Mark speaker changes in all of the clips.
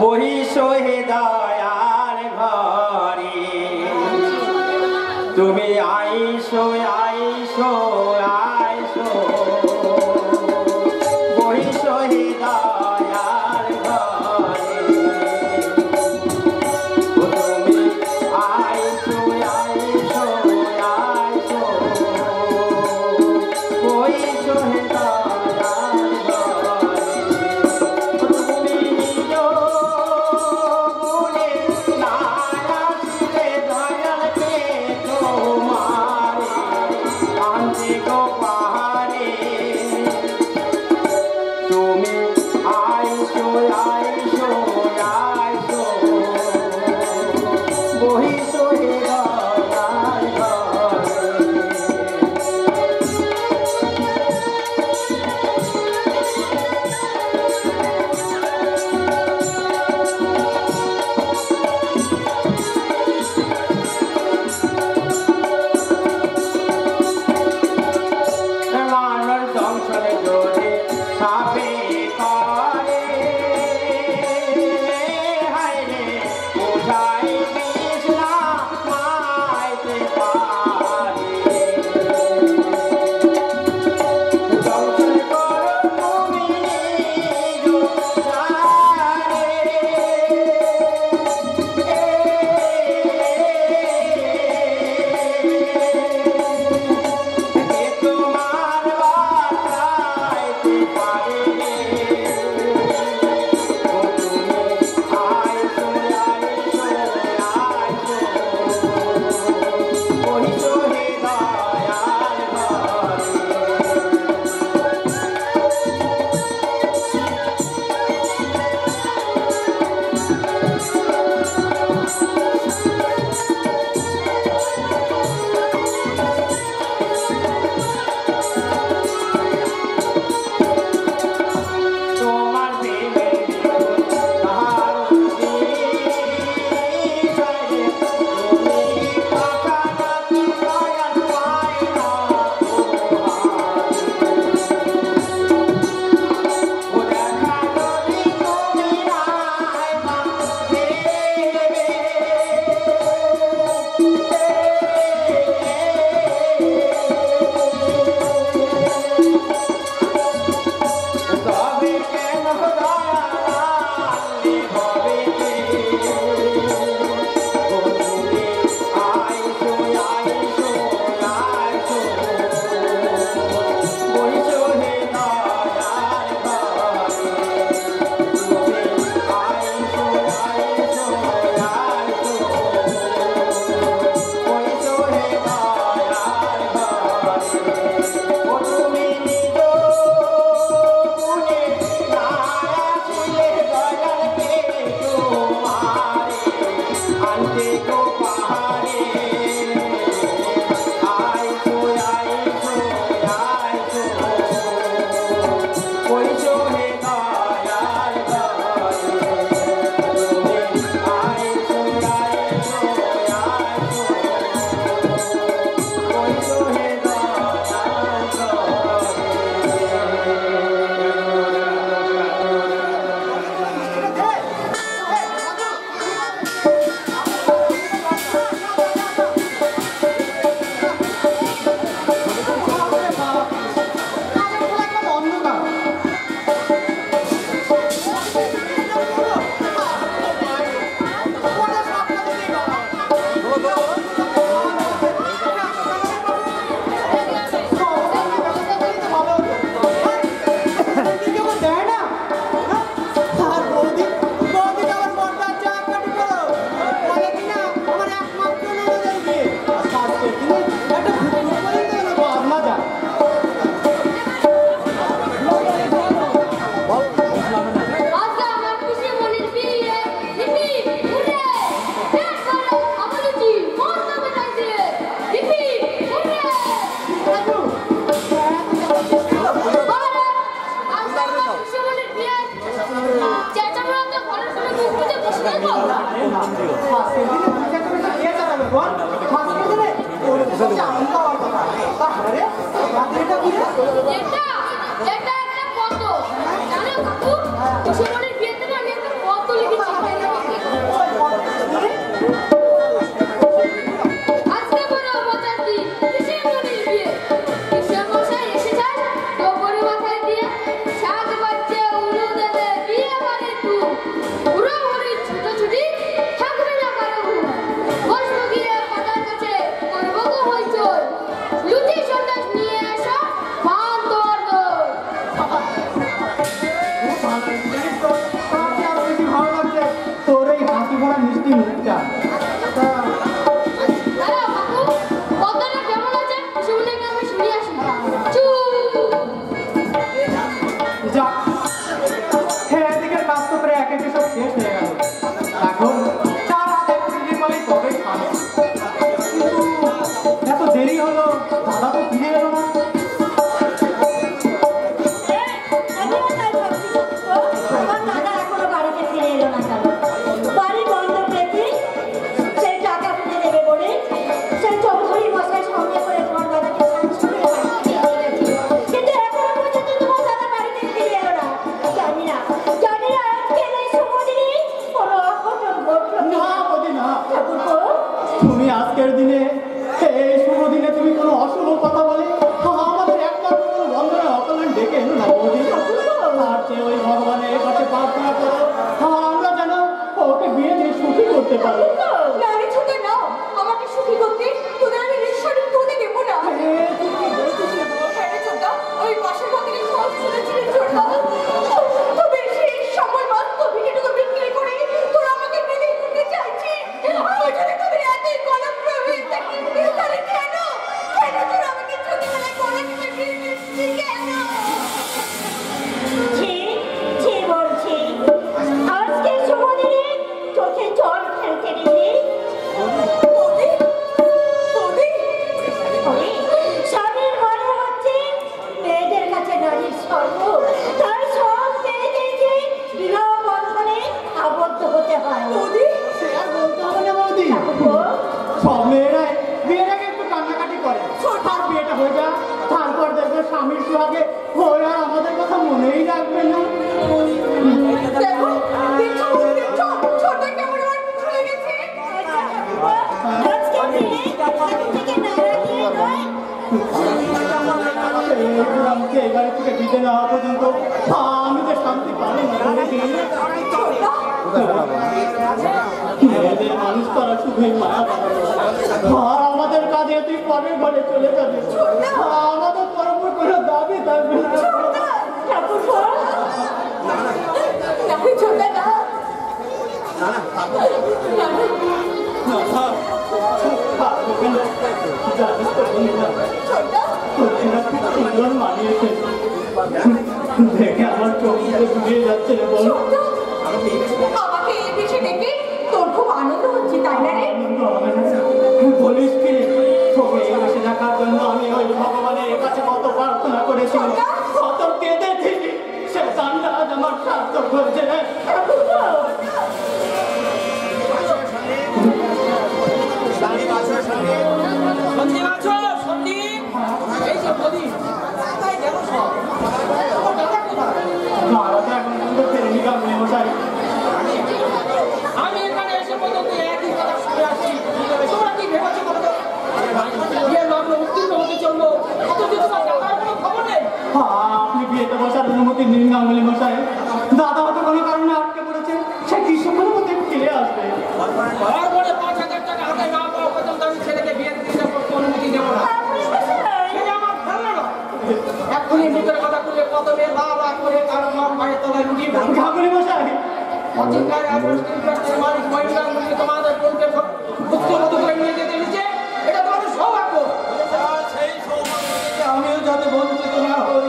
Speaker 1: বহিষো হে দয়ার ঘরে তুমি আইসো আইসো আইসো বহিষো হে দয়ার ঘরে তুমি আইসো আইসো আইসো বহিষো হে
Speaker 2: এটা একটা ফটো জানো কাকু? কুসুমনের বিয়েতে না আমি একটা ফটো লিখেছি। পারে।
Speaker 3: নারী ছোটা নাও আমাকে সুখী করতে তোদের আমি রিক্সারিক তোদের দেবো না। ছোটা ওই পাশের বাতিলে সব শুনেছিলেন ছোটা তবে সেই সকল বাস্তব ভিডিওটুকু বিক্রি করে তোরা আমাকে বিদায় করতে চাইছিস। আমি যদি তোদের এতই কলম হয়ে থাকি তাহলে কেন তোরা আমাকে ছোটবেলায় কলম পেয়ে দিচ্ছিস কেন?
Speaker 4: বলছি আজকে শুভ দিনে চোখে জল ফেলতে দিবি স্বামীর মানে হচ্ছে মেয়েদের কাছে নারীর স্বর্গ, তাই সব মেয়েদেরকে বিবাহ বন্ধনে আবদ্ধ হতে হয়।
Speaker 2: সে আর বলতে হবে না বৌদি, সব মেয়েরাই বিয়ের আগে একটু কান্নাকাটি করে, আর বিয়েটা হয়ে যায় তারপর দেখবে স্বামীর সুহাগে হয়ে আর আমাদের কথা মনেই রাখবে না। এই বাড়ি থেকে বিদে না হওয়া পর্যন্ত আমি যে শান্তি পাবো না। মেয়েদের মানুষ করা শুধুই মায়া আর আমাদের কাজে তুই পরের ঘরে চলে যাবে, আমাদের পরপর কোনো দাবি থাকবে না। মানিয়েছে দেখে আমার চোখ ঘুরিয়ে যাচ্ছে রে বল।
Speaker 3: আমাকে এই বেশি দেখে তোর খুব আনন্দ হচ্ছে তাই না রে?
Speaker 2: বলিস কি তোকে এই বেশি দেখার জন্য আমি ওই ভগবানের কাছে কত প্রার্থনা করেছিলাম, কত কেঁদেছি, সে গানটা আজ আমার সার্থক হয়েছে।
Speaker 1: আমি এখানে এসে পর্যন্ত একই কথা শুনে আসছি, তোমরা কি ভেবেছো বলতো বিয়ের লগ্ন উত্তীর্ণ হতে চললো অথচ তোমার দাদার কোনো খবর নেই?
Speaker 2: আপনি বিয়েতে বসার অনুমতি নিন গাঙ্গুলি মশাই, দাদা হয়তো কোনো কারণে আটকে পড়েছে, সে কিছুক্ষণের মধ্যে ফিরে আসবে।
Speaker 1: তারপরে 5,000 টাকা হাতে না পাওয়া পর্যন্ত আমি ছেলেকে বিয়ের দিতে অনুমতি দেবো না। সেটা আমার ধারণা নয়। এক্ষুনি ভিতরে কথা বলে প্রথমে লা করে তার মার পায়ের তলায় লুটিয়ে পড়ো।
Speaker 2: গাঙ্গুলি মশাই
Speaker 1: অচিন্তায় অ্যাডভান্সের মালিক মহিলার মধ্যে তোমাদের বোনকে পুত্রবধূ করে নিয়ে যেতে দিচ্ছে, এটা তোমাদের সৌভাগ্য।
Speaker 5: সেই সৌভাগ্য থেকে আমিও যাতে বঞ্চিত না হই,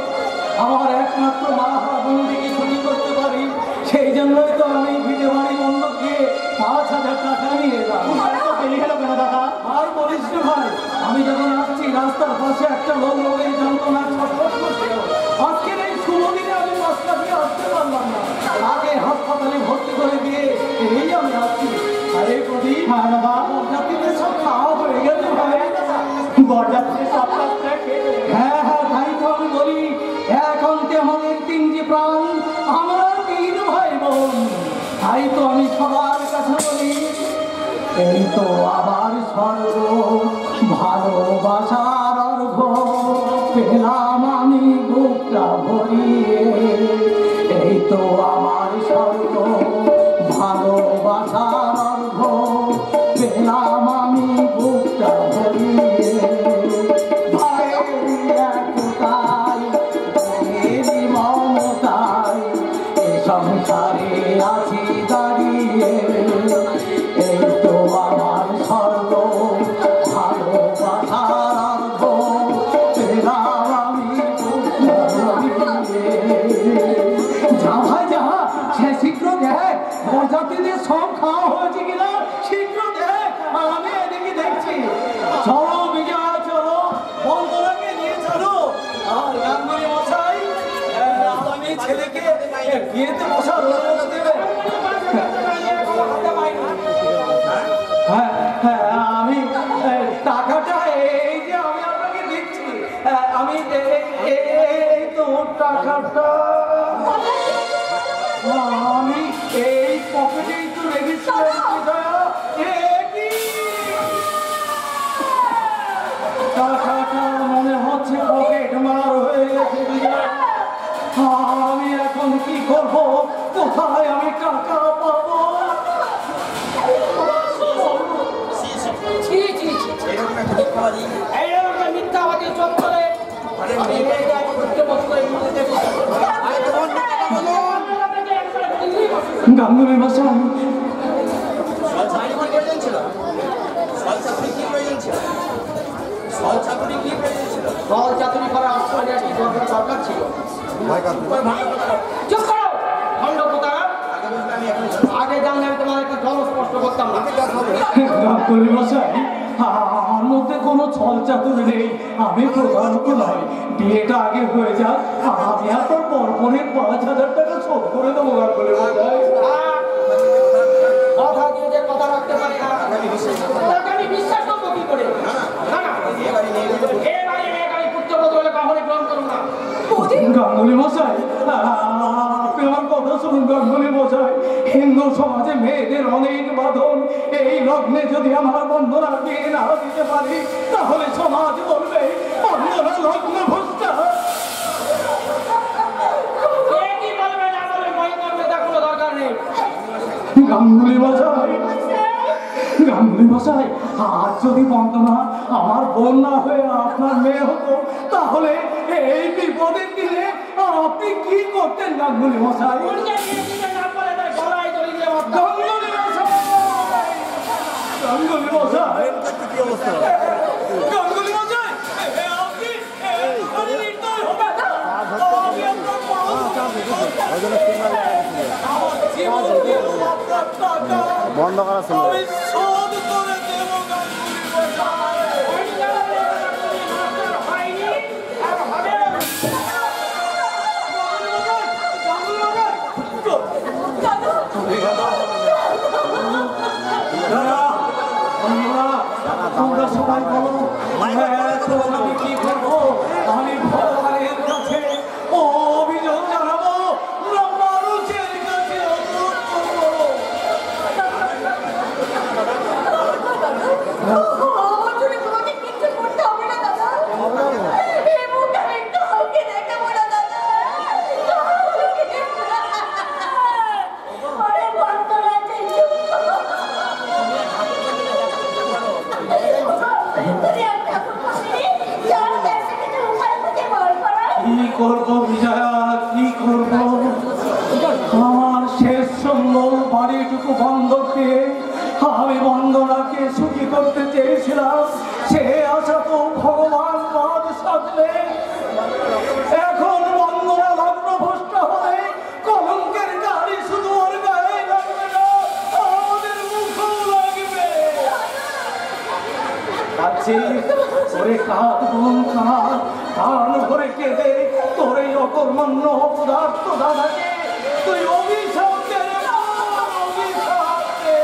Speaker 5: আমার একমাত্র মা বোনটিকে ক্ষতি করতে পারি, সেই জন্যই তো আমি ভিটে বাড়ি বন্ধ দিয়ে 5,000 টাকা নিয়ে এলাম।
Speaker 2: দেরি হলো কেন দাদা?
Speaker 5: আর বলিস না ভাই, আমি যখন আসছি রাস্তার পাশে একটা লোক রোগের যন্ত্রণা ছটফট করছিল। আজকের এই শুভ দিনে আমি রাস্তা দিয়ে আসতে পারলাম না, আগে হাসপাতালে ভর্তি করে দিয়ে এই আমি আসছি। আরে প্রদীপ,
Speaker 2: হ্যাঁ দাদা,
Speaker 5: বরযাত্রীদের সব খাওয়া হয়ে গেছে ভাই।
Speaker 2: বরযাত্রী সব কাজ
Speaker 5: হ্যাঁ হ্যাঁ, তাই তো আমি বলি, একান্তে আমাদের 3টি প্রাণ, আমরা 3 ভাই বোন। তাই তো আমি সবার কাছে বলি, এই তো আবার স্বর্গ, ভালোবাসার অর্ঘ পেলাম আমি বুকটা ভরিয়ে। এই তো আমার স্বর্গ, ভালোবাসার অর্ঘ পেলাম আমি বুকটা ভরিয়ে। সংসারে আছি দাঁড়িয়ে, এই তো আমার স্বর্গ, ভালোবাসার অর্ঘ পেলাম আমি যা ভাই যা, সে শীঘ্র দেখ বরযাত্রীদের সব খাওয়া হয়েছে কিনা, শীঘ্র দেখ, আমি এদিকে দেখছি। চলো বিজয়া চলো, বন্ধুরাকে নিয়ে চলো। আর গাঙ্গুলি মশাই আমি ছেলেকে বিয়েতে বসার অনুমতি দেবেন। হ্যাঁ হ্যাঁ, আমি টাকাটা এই যে আমি আপনাকে দিচ্ছি, আমি এই তো টাকাটা আমি এই পকেটেই তো রেখেছিলাম। টাকাটা মনে হচ্ছে পকেট মার হয়ে গেছে। আমি এখন কি করবো, কোথায় আমি টাকা পাবো?
Speaker 1: এই একটা মিথ্যাবাদী চত্বরে আমি মেয়েকে আজ করতে বসবো এই মুহূর্তে।
Speaker 5: গাঙ্গুলি মশাই,
Speaker 1: দল চাতুরি করার অস্ট্রেলিয়া কি দরকার ছিল? চুপ করো খণ্ড প্রতারা। আগে জানলে আমি তোমার একটা জল স্পষ্ট করতাম না।
Speaker 5: গাঙ্গুলি মশাই, আমার মধ্যে কোনো ছল চাতুরি নেই, আমি প্রধানত নয়। বিয়েটা আগে হয়ে যাক, আমি আপনার পরপরে 5,000 টাকা শোধ করে দেবো। গাঙ্গুলি মশাই,
Speaker 1: কথা দিয়ে যে কথা রাখতে পারে না তাকে আমি বিশ্বাস করবো কি করে? না না, এ বাড়ি মেয়ে গাড়ি পুত্রব্রত বলে কখনই গ্রহণ করুন না।
Speaker 5: গাঙ্গুলি মশাই, আপনি আমার কথা শুনুন। গাঙ্গুলি মশাই, হিন্দু সমাজে মেয়েদের অনেক বাঁধন। এই লগ্নে যদি আমার বন্ধনা বিয়ে না দিতে পারি, তাহলে সমাজ বলবে বন্ধনা লগ্ন ভ্রষ্টা।
Speaker 1: কে কি বলবে না বলবে ভয় করবে, তার কোনো দরকার নেই।
Speaker 5: গাঙ্গুলি মশাই, গাঙ্গুলি মশাই, আজ যদি বন্দনা আমার বোন না হয়ে আপনার মেয়ে হতো, তাহলে এই বিপদের দিনে আপনি কি করতেন? গাঙ্গুলি মশাই,
Speaker 1: উনকে বিয়ে দিতে না বলে তার গলায় দড়ি দিয়ে মারতাম।
Speaker 5: গাঙ্গুলি মশাই, গাঙ্গুলি মশাই, গাঙ্গুলি মশাই, আপনি এখানে নির্দয় হবেন না। আমি আপনার
Speaker 6: বন্ধ করা ছিল।
Speaker 5: আমি শোধ করে দেব। গাঙ্গুলি মশাই,
Speaker 1: হয়নি আর হবে না।
Speaker 5: তোমরা সবাই বলো, আমি কি করবো? আমি ভগবানের কাছে অভিযোগ জানাবো, না মানুষের কাছে অনুরোধ করবো?
Speaker 3: আমার জন্য তোমাকে কিচ্ছু করতে হবে না দাদা। এই মুখটা আমি কাউকে দেখাবো না দাদা।
Speaker 4: আরে বন্ধুরা, তুই চুপ করো। তুমি একটা করবি, যার কাছে থেকে উপায় খুঁজে বার করো।
Speaker 5: কি করবো বিজয়া, কি করবো? আমার শেষ সম্বল বাড়িটুকু বন্ধক দিয়ে আমি বন্দনাকে সুখী করতে চেয়েছিলাম। সে আশা তো ভগবান পদ সাজলে। এখন বন্দনা লগ্ন ভ্রষ্ট হলে কলঙ্কের গাড়ি শুধু ওর গায়ে লাগবে না, আমাদের মুখও লাগবে। আছি ওরে কাঁদ বোন কাঁদ, প্রাণ ভরে কেঁদে তোর এই অকর্মণ্য পদার্থ দাদাকে তুই অভিশাপ দে রে বোন, অভিশাপ দে।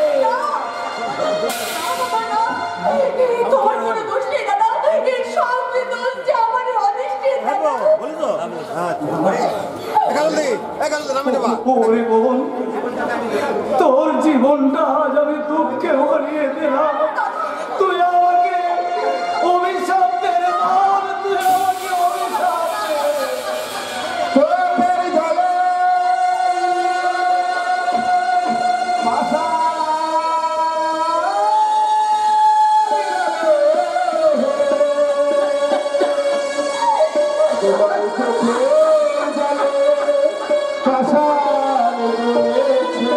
Speaker 3: তোমার কোনো দোষ নেই দাদা। এই সব দোষ যে আমার অদৃষ্টের দাদা।
Speaker 5: ওরে বোন, তোর জীবনটা আজ আমি দুঃখে ভরিয়ে দিলাম। তুই আমাকে অভিশাপ দে রে বোন, তুই আমাকে অভিশাপ দে।
Speaker 6: কাসার রয়েছে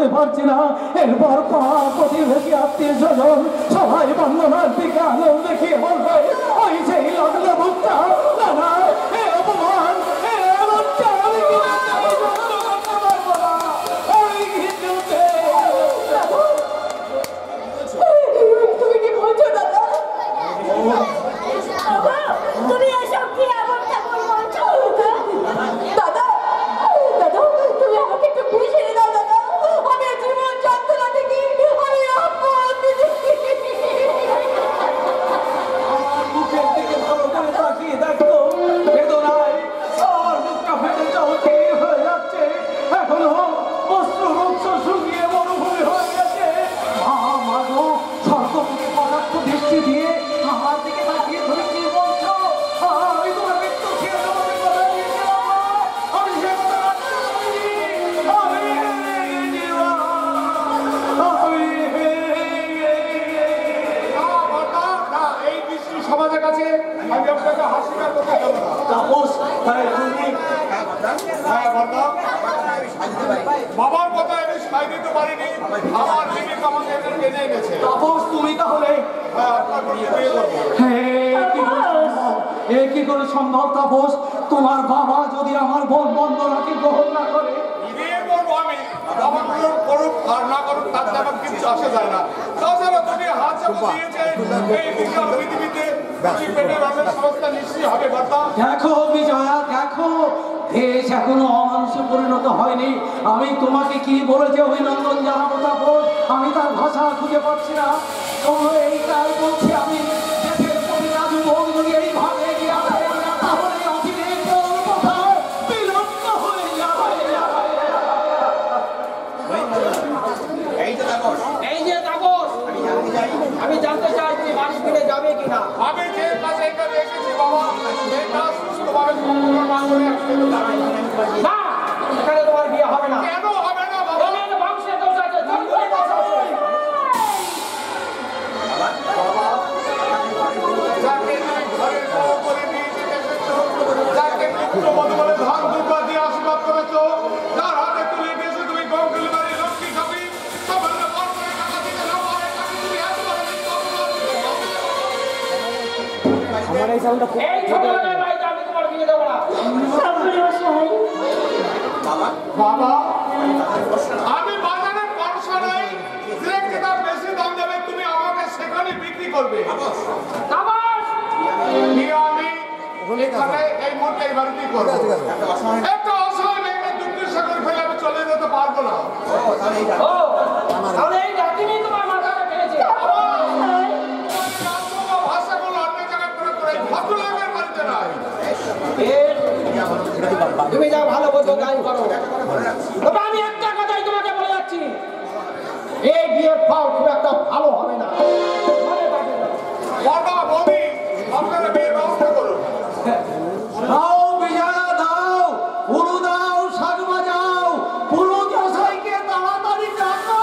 Speaker 5: করতে পারছি না। এরপর প্রতিবেশী আত্মীয় স্বজন সবাই বন্ধনার দিকে আলো দেখিয়ে বলবে ওই সেই লগ্ন ভুক্তা না না এ অপমান এ লজ্জা আমি করতে পারবো না। ওই কিছুতে
Speaker 3: তুমি কি বলছো দাদা?
Speaker 4: তুমি এসব কি এমন তেমন বলছো?
Speaker 3: দাদা দাদা তুমি আমাকে একটু বুঝিয়ে দাও দাদা। আমি জীবন যন্ত্রণা থেকে আমি অপমান দিচ্ছি।
Speaker 5: আমার মুখের দিকে ভালো করে তাকিয়ে দেখো, বেদনায় আমার মুখটা ফেটে চৌচির হয়ে যাচ্ছে। এখনো অশ্রুরুক্ষ শুকিয়ে মরুভূমি হয়ে গেছে। আমার স্বর্গ থেকে কটাক্ষ দৃষ্টি দিয়ে আমার দিকে তাকিয়ে ধরে কি বলছো? আমি তোমার মৃত্যু খেয়ে তোমাকে কথা দিয়েছিলাম না। আমি সে কথা রাখতে পারিনি। আমি হেরে গেছিলাম। আমি হেরে
Speaker 6: এই বিশ্রী সমাজের কাছে আমি আপনাকে হাসিকার করতে দেবো না।
Speaker 5: তাপস, তাই তুমি
Speaker 6: হ্যাঁ বর্দা, বাবার কথা আমি সাই দিতে পারিনি। আমার জীবিকা আমাকে এখানে টেনে এনেছে।
Speaker 5: তাপস, তুমি তাহলে
Speaker 6: হ্যাঁ, আপনার প্রতি বিয়ে করবো।
Speaker 5: কি করে সম্ভব তাপস? তোমার বাবা যদি আমার বোন বন্দনাকে গ্রহণ না করে?
Speaker 6: বিয়ে করবো আমি, বাবা করুক আর না করুক তাতে আমার কিছু আসে যায় না। তাছাড়া তুমি হাত চাপা দিয়েছে এই বিশাল পৃথিবীতে পেটের অনেক সমস্যা নিশ্চয়ই হবে বর্দা।
Speaker 5: দেখো বিজয়া, দেখো দেশ এখনো অমানুষে পরিণত হয়নি। আমি তোমাকে কি বলেছি অভিনন্দন জানাবো তাপস, আমি তার ভাষা খুঁজে পাচ্ছি না। এইটাই বলছি আমি, দেশের পরিরাজ ভোগ যদি এইভাবে এগিয়ে আসে, তাহলে অচিরে কোথাও বিলুপ্ত হয়ে যাবে।
Speaker 1: এই যে তাপস, আমি জানতে চাই তুমি বাড়ি ফিরে যাবে কিনা?
Speaker 6: আমি যে কাজে এখানে এসেছি বাবা, এই কাজ সুস্থভাবে সম্পূর্ণ না করে আসতে পারি না।
Speaker 1: না, এখানে তোমার বিয়ে হবে না।
Speaker 6: কেন হবে না বাবা?
Speaker 1: এখানে বংশের দোষ আছে, জন্মের দোষ আছে।
Speaker 6: যাকে তুমি ঘরের বউ করে নিয়ে যেতে এসেছো, যাকে পুত্রবধূ বলে ধান দুর্গা দিয়ে আশীর্বাদ করেছো, তার হাতে তুলে দিয়েছো তুমি গঙ্গুলি বাড়ির লক্ষ্মী ঠাকুর, সামান্য পর করে টাকা দিতে না পারে, তাকে তুমি একেবারে মিথ্যা অপমান করছো।
Speaker 1: এই ছোটবেলায় বাড়িতে আমি তোমার বিয়ে দেবো না।
Speaker 6: বাবা, আমি বাজারে পয়সা নাই, যে যেটা বেশি দাম দেবে তুমি আমাকে সেখানে বিক্রি করবে।
Speaker 1: তাপস,
Speaker 6: নিয়ে আমি এখানে এই মুহূর্তে এই বাড়িতেই করবো। একটা অসহায় মেয়েকে দুঃখের সাগর ফেলে আমি চলে যেতে পারবো না।
Speaker 1: ও, তাহলে এই ডাকিনি তোমার মাথাটা ফেলেছে।
Speaker 6: ভাষাগুলো অন্য জায়গায় প্রয়োগ করে ভদ্রলোকের বাড়িতে নয়।
Speaker 1: তুমি যা ভালো বোঝো তাই করো। তবে আমি একটা কথাই তোমাকে বলে যাচ্ছি, এই বিয়ের ফল খুব একটা ভালো হবে না। মনে থাকে না।
Speaker 6: বাবা বলি আপনারা বিয়ের ব্যবস্থা করুন।
Speaker 5: দাও বিজয়া, দাও পুরো, দাও শাক বাজাও, পুরো মশাইকে তাড়াতাড়ি ডাকো।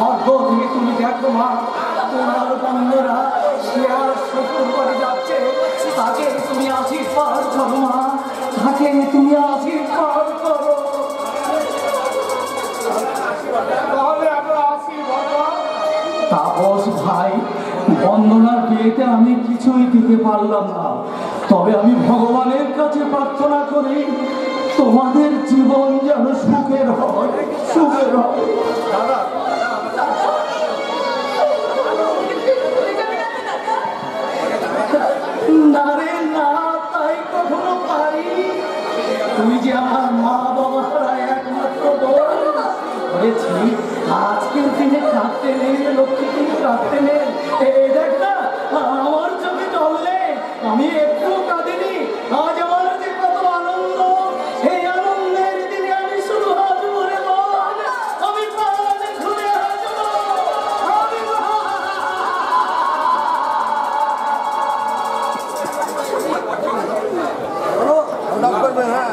Speaker 5: স্বর্গ থেকে তুমি দেখো মা, তোমার বন্ধুরা সে আর শ্বশুর করে যাচ্ছে, তাকে তুমি আশীর্বাদ করো মা, তাকে তুমি আশীর্বাদ করো।
Speaker 6: তাহলে আমরা আসি বাবা।
Speaker 5: তাপস ভাই, বন্দনার বিয়েতে আমি কিছুই দিতে পারলাম না, তবে আমি ভগবানের কাছে প্রার্থনা করি তোমাদের জীবন যেন সুখের হয়, সুখের হয়।
Speaker 6: দাদা
Speaker 5: না রে না, তাই কখনো পারি। তুই যে আমার মা বাবারা একমাত্র বোন হয়েছি, আজকের দিনে কাঁদতে নেই লক্ষ্মী, তুমি কাঁদতে নেই। এই দেখ না, আমার চোখে জল নেই, আমি একটু কাঁদিনি। আজ আমার যে কত আনন্দ, সেই আনন্দের দিনে আমি শুধু হাসবো রে বোন, আমি প্রাণে খুলে হাসবো, আমি
Speaker 6: করবে। হ্যাঁ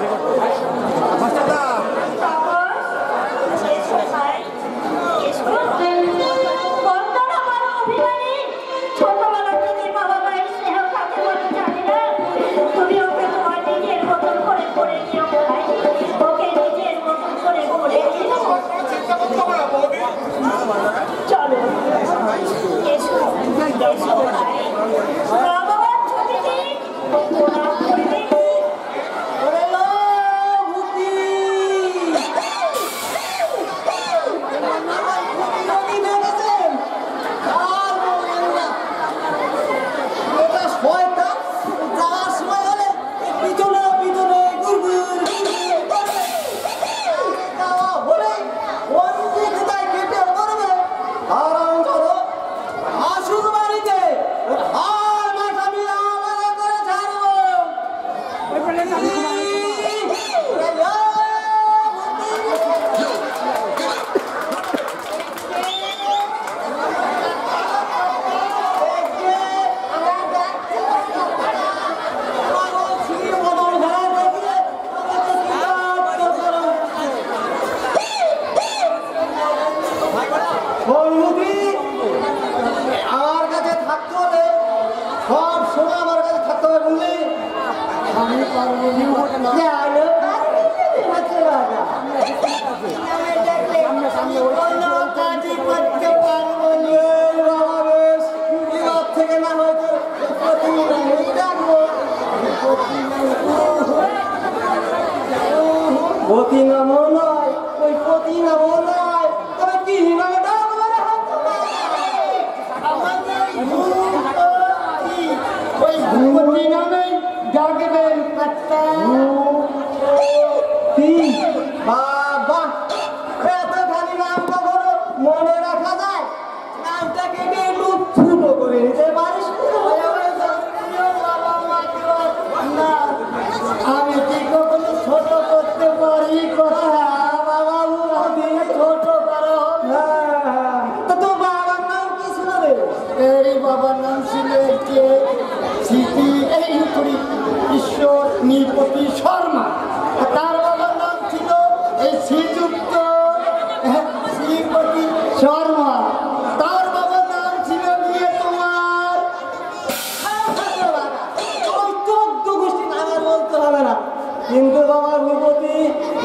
Speaker 2: কিন্তু বাবা ভূপতি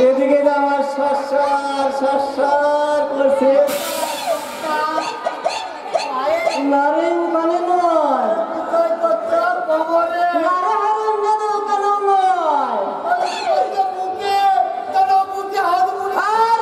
Speaker 2: এদিকে আমার শ্বাস করছে নারে ওখানে নয় বুকে হাত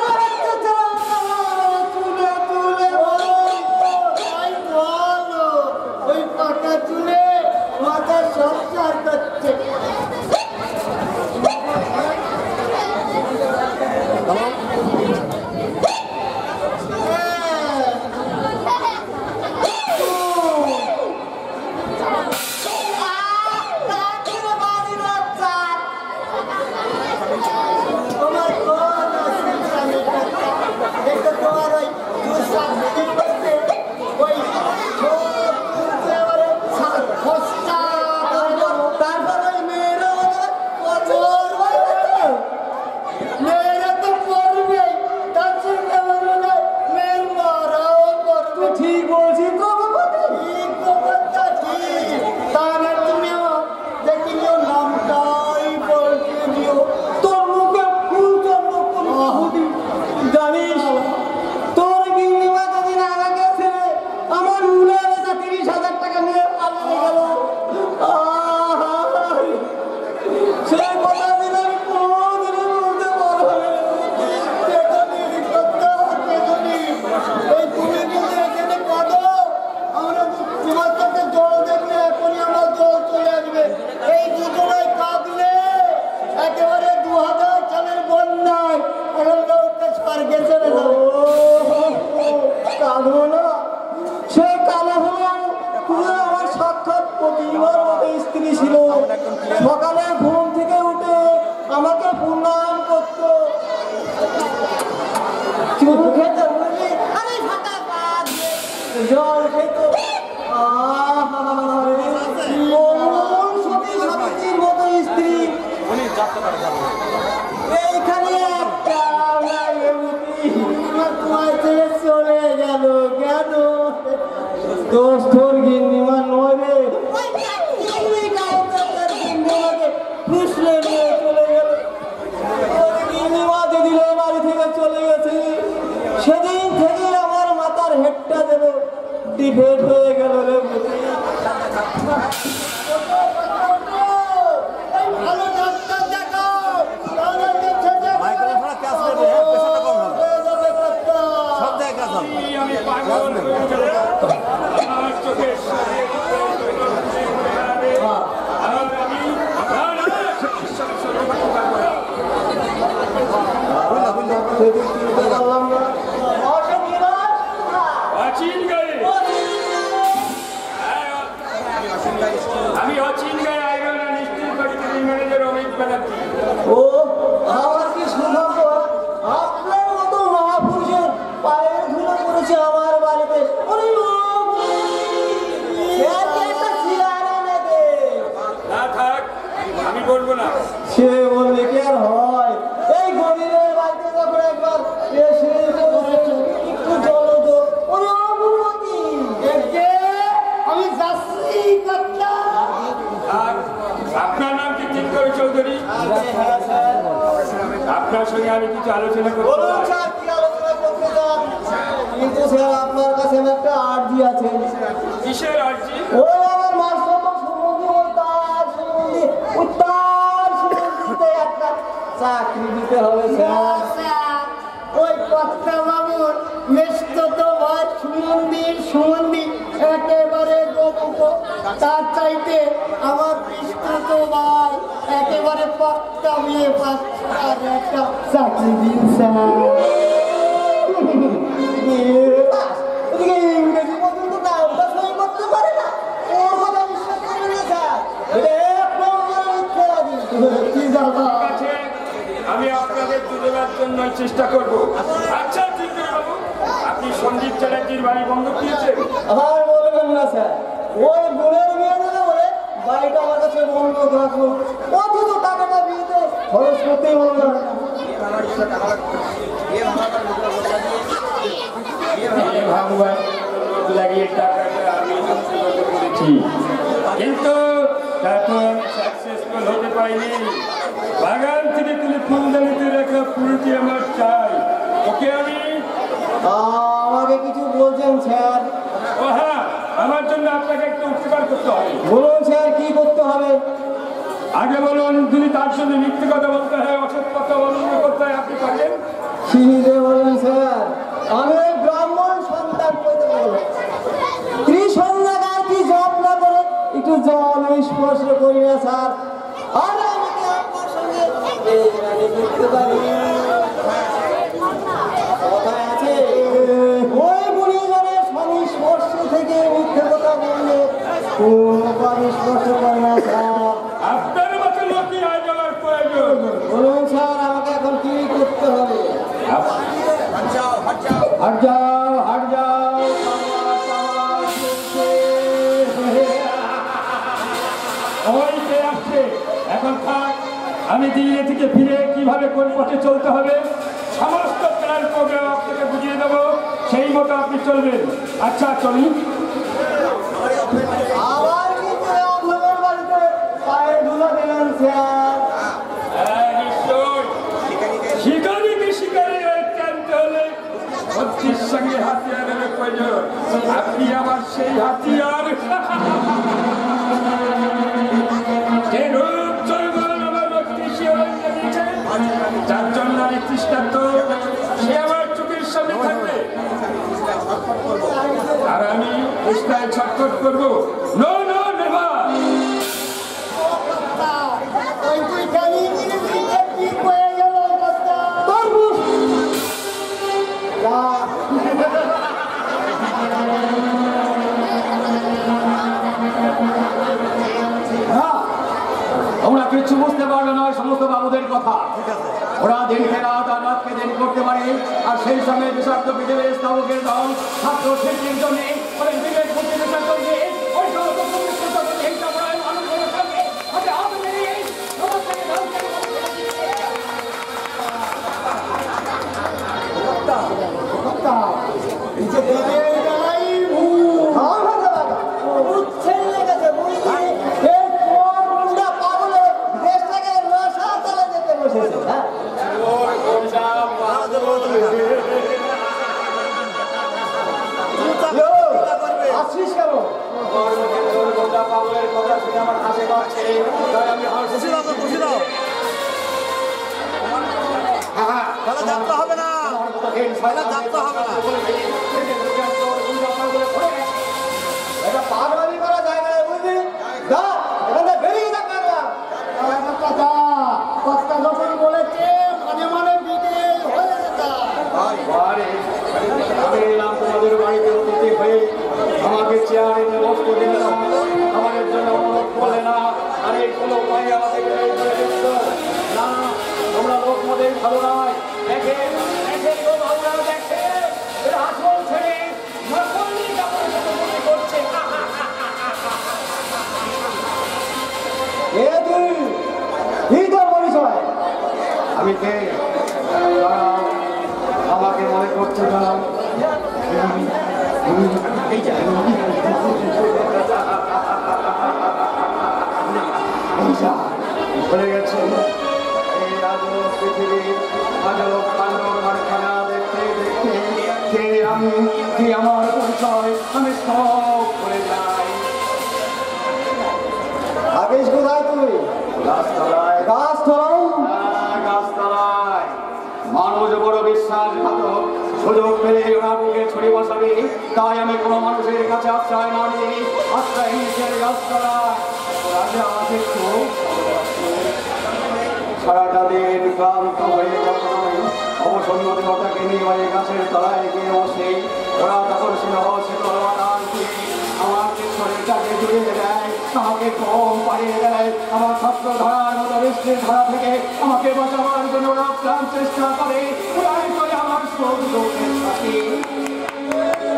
Speaker 2: সকালে ঘুম থেকে উঠে আমাকে প্রণাম করতো, চুল খেত, জল খেত, সতীর মতো স্ত্রী। এইখানে একটা তোমায় ছেড়ে চলে গেল কেন? দোষ তোর গিন্নিমা নয় রে, ফুসলে নিয়ে চলে গেল। গিন্নিমা যেদিন বাড়ি থেকে চলে গেছে সেদিন থেকে আমার মাথার হেডটা যেন ডিফেট হয়ে গেল রে। ভালো ডাক্তার দেখাও,
Speaker 6: আমি পাগল হয়ে গেলাম। আমার চোখের সামনে আমি অচিন গায়ে আইরন নিশ্চিত করি ম্যানেজার অমিত ব্যানার্জি।
Speaker 2: ও আমার কি সৌভাগ্য, আপনার মতো মহাপুরুষের পায়ের ধুলো পড়েছে আমার বাড়িতে।
Speaker 6: না থাক, আমি বলবো না।
Speaker 2: সে বললে কি আর হয়? এই গরিবের বাড়িতে যখন একবার এসে একটু জল দো, আমি যাচ্ছি।
Speaker 6: আর আপনার নাম কি ঠিক করে চৌধুরী? আপনার সঙ্গে আমি কিছু আলোচনা করবো।
Speaker 2: কিন্তু স্যার আপনার কাছে একটা আর্জি আছে।
Speaker 6: কিসের আর্জি?
Speaker 2: ওই আমার মাস্টার সম্বন্ধে একটা চাকরি দিতে হবে স্যার। ওই কর্তা বাবুর মেস্ততো ভাই সুমন্দির একেবারে গোপক, তার চাইতে আমার পিস্ততো ভাই একেবারে পাক্কা বিয়ে পাচ্ছে, আর একটা চাকরি দিন স্যার। ইংরেজি পর্যন্ত নামটা সই করতে পারে না, ওর কথা বিশ্বাস করে না স্যার।
Speaker 6: আমি আপনাদের দুজনের জন্য চেষ্টা করবো। আচ্ছা বাবু, আপনি সঞ্জীব চ্যাটার্জির বাড়ি বন্ধ দিয়েছেন?
Speaker 2: আর বলবেন না স্যার, ওই বোনের বিয়ে দেবে বলে বাড়িটা আমার কাছে বন্ধ রাখবো, অথচ টাকাটা বিয়েতে খরচ করতেই বলল না।
Speaker 6: লাগিয়ে টাকাটা আমি করেছি, কিন্তু তারপর সাকসেসফুল হতে পারিনি। বাগান থেকে তুলে ফুলদানিতে রাখা ফুলটি আমার চাই। ওকে আমি
Speaker 2: আমাকে কিছু বলছেন স্যার?
Speaker 6: ও হ্যাঁ, আমার জন্য আপনাকে একটু উপকার করতে হবে।
Speaker 2: বলুন স্যার, কি করতে হবে?
Speaker 6: আগে বলুন, যদি তার সঙ্গে মিথ্যে কথা বলতে হয়, অসৎ কথা অবলম্বন করতে হয়, আপনি পারবেন?
Speaker 2: কি যে বলেন স্যার, আমি ব্রাহ্মণ সন্তান পেতে পারবো। ত্রিসন্ধ্যা গায়ে কি জপ না করে একটু জল স্পর্শ করি না স্যার। আর আমি কি আপনার সঙ্গে দেখতে পারি? কথায় আছে, ওই বুড়িজনের সংস্পর্শ থেকে মিথ্যে কথা বললে কোনো স্পর্শ করে না স্যার।
Speaker 6: আপনার মতো লোকই আজ আমার প্রয়োজন।
Speaker 2: বলুন স্যার, আমাকে এখন কি করতে হবে? হাট যাও, হাট যাও।
Speaker 6: ওইতে আসছে, এখন থাক। আমি দিল্লি থেকে ফিরে কিভাবে কোন পথে চলতে হবে সমস্ত প্ল্যান প্রোগ্রাম আপনাকে বুঝিয়ে দেবো, সেই মতো আপনি চলবেন। আচ্ছা চলুন।
Speaker 2: আবার কি করে আপনাদের বাড়িতে পায়ের ধুলো দিলেন স্যার?
Speaker 6: শিকারিকে শিকারি জানতে হলে শক্তির সঙ্গে হাতিয়ারের প্রয়োজন। আপনি আমার সেই হাতিয়ার। যে রূপ চলমান আমার রক্তি শিহরণ জাগিয়েছে, যার জন্য আমি তৃষ্ণার্ত, সে আমার চোখের সামনে থাকবে, আর আমি তৃষ্ণায় ছটফট করবো। No no never.
Speaker 5: কিছু বুঝতে পারবে না সমস্ত বাবুদের কথা। ওরা দিনকে রাত আর রাতকে দিন করতে পারে, আর সেই সময় বিষাক্ত পৃথিবীর স্থাবকের দল ছাত্র শিল্পীর জন্য ওদের বিবেক বুদ্ধি বিচার করবে। ওই সমস্ত হিংসা পরায়ণ মানুষগুলোর সঙ্গে হাতে হাত মিলিয়ে সমস্যাকে ধ্বংস
Speaker 7: যাত্রা হবে না, যাত্রা হবে না।
Speaker 2: এটা পাগলামি করা যায় না, বুঝলি? যা এখান থেকে বেরিয়ে যা পাগলা। কথা যখন বলেছে মানে মানে বিদে হয়ে যেতা।
Speaker 5: আমি এলাম তোমাদের বাড়িতে অতিথি হয়ে, আমাকে চেয়ারে বসতে দিলে না, আমাদের জন্য অনুরোধ করলে না, আর এই কোনো উপায় আমাকে বের করে দিচ্ছ না। তোমরা লোক মদের ভালো নয়, দেখে কেউ ভালো দেখে আসল ছেড়ে নকলি কাপড় করছে।
Speaker 2: এ তুই কি তোর পরিচয়?
Speaker 5: আমি কে? আমাকে মনে করছে না। ভুলে গেছে এই আজব পৃথিবীর আজব কাণ্ড কারখানা দেখতে দেখতে কে আমি, কি আমার পরিচয় আমি সব ভুলে যাই।
Speaker 2: আবেশ কোথায় তুই?
Speaker 5: গাছতলায়, গাছতলায় মানুষ বড় বিশ্বাসঘাতক, সুযোগ পেলে ওরা বুকে ছড়ি বসাবে, তাই আমি কোনো মানুষের কাছে আশ্রয় না নিয়ে আশ্রয় নিয়েছি গাছতলায়। রাজা আমাকে খুব সারাটা দিন ক্লান্ত হয়ে যখন অবসন্ন দেহটাকে নিয়ে ওই গাছের তলায় গিয়ে বসে, ওরা তখন সে তলোয়ার আনছে, আমাকে শরীরটাকে জুড়িয়ে দেয়, আমাকে কম পাড়িয়ে দেয়, আমার ছাত্র ধারার মতো বৃষ্টির ধারা থেকে আমাকে বাঁচাবার জন্য ওরা প্রাণ চেষ্টা করে। ওরাই করে আমার সব লোকের সাথে।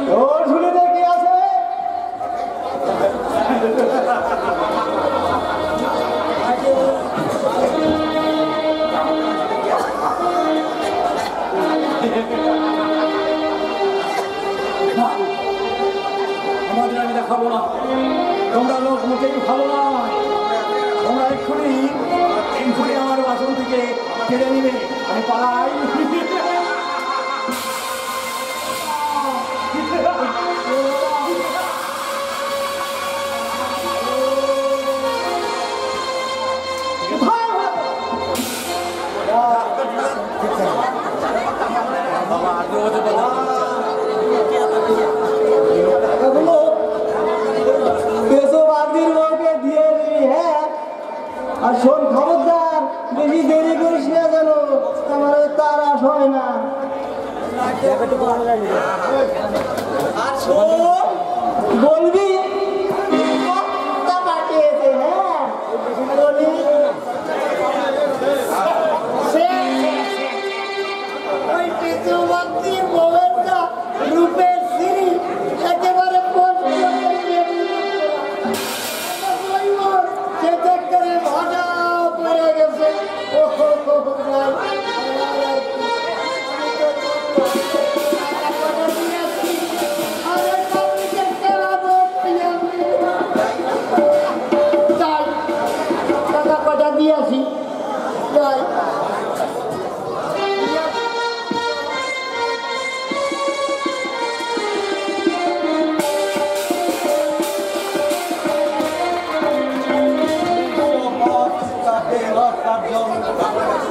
Speaker 2: তোর ঝুলিতে কি আছে?
Speaker 5: আমাদের আমি দেখাবো না, তোমরা লোক মোটেই ভালো নয়। তোমরা এক্ষুনি আমার বাসন থেকে কেড়ে নিবে, আমি পালাই।
Speaker 2: আর শোন খবরদার, বেশি দেরি করিস না যেন আমার তার আস হয় না। আর শোন বলবি পাঠিয়েছে, হ্যাঁ বলি ওই পেছু ভক্তির মোবাইলটা রূপের সিঁড়ি একেবারে ভাজা পড়ে গেছে। টাকা কটা দিয়েছি যাই।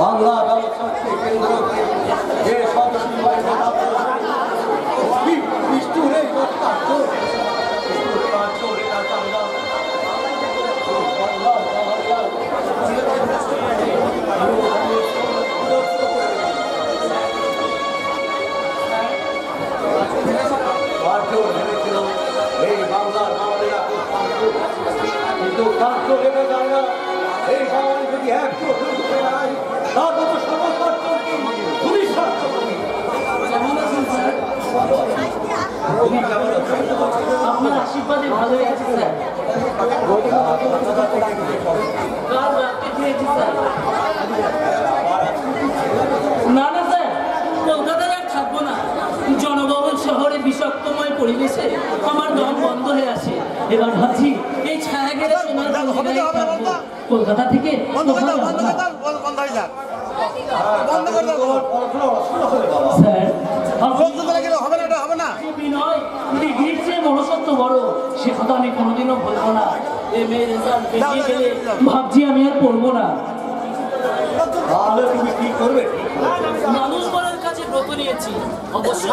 Speaker 5: বাংলা জনশক্তি কেন্দ্র যে সব সময় এই বাংলার কিন্তু কার্য লেগে যায় না। এই ভবনে যদি একটু ঢুকে নাই তার মতো সমস্ত অর্থনকে তুমি সাহায্য করবে।
Speaker 8: আপনার আশীর্বাদে ভালোই আছে স্যার। কাল রাতে খেয়েছি স্যার। না না স্যার, কলকাতায় আর থাকবো না। জনবহুল শহরে বিষাক্তময় পরিবেশে আমার দম বন্ধ হয়ে আসে। এবার ভাবছি এই ছায়া গেলে সোনার কলকাতা থেকে স্যার বিনয় ডিগ্রির চেয়ে মনুষ্যত্ব বড়, সে কথা আমি কোনোদিনও বলবো না। মেয়ের রেজাল্ট বেরিয়ে গেলে ভাবছি আমি আর পড়বো না।
Speaker 5: তুমি কি করবে?
Speaker 8: মানুষ বলার কাছে ব্রত নিয়েছি। অবশ্যই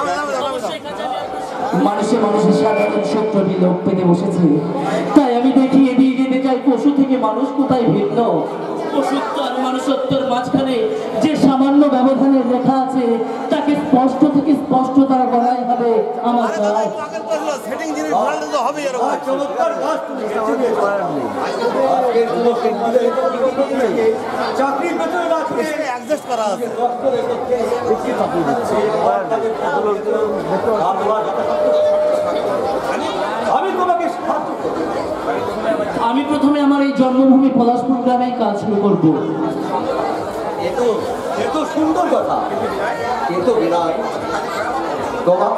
Speaker 8: মানুষে মানুষের সাধারণ সত্যটি লোক পেতে বসেছে, তাই আমি দেখিয়ে দিয়ে যেতে চাই পশু থেকে মানুষ কোথায় ভিন্ন। পশুত্ব আর মানুষত্বের মাঝখানে যে সামান্য ব্যবধানের রেখা আছে তাকে স্পষ্ট থেকে স্পষ্ট তারা করাই হবে আমার কাজ।
Speaker 5: চমৎকার কাজ তুমি চাকরির পেছনে না অ্যাডজাস্ট করা আছে। আমি তোমাকে সাহায্য করব।
Speaker 8: আমি প্রথমে আমার এই জন্মভূমি পলাশপুর গ্রামে কাজ শুরু করব।
Speaker 5: এত সুন্দর কথা, কিন্তু বিনয়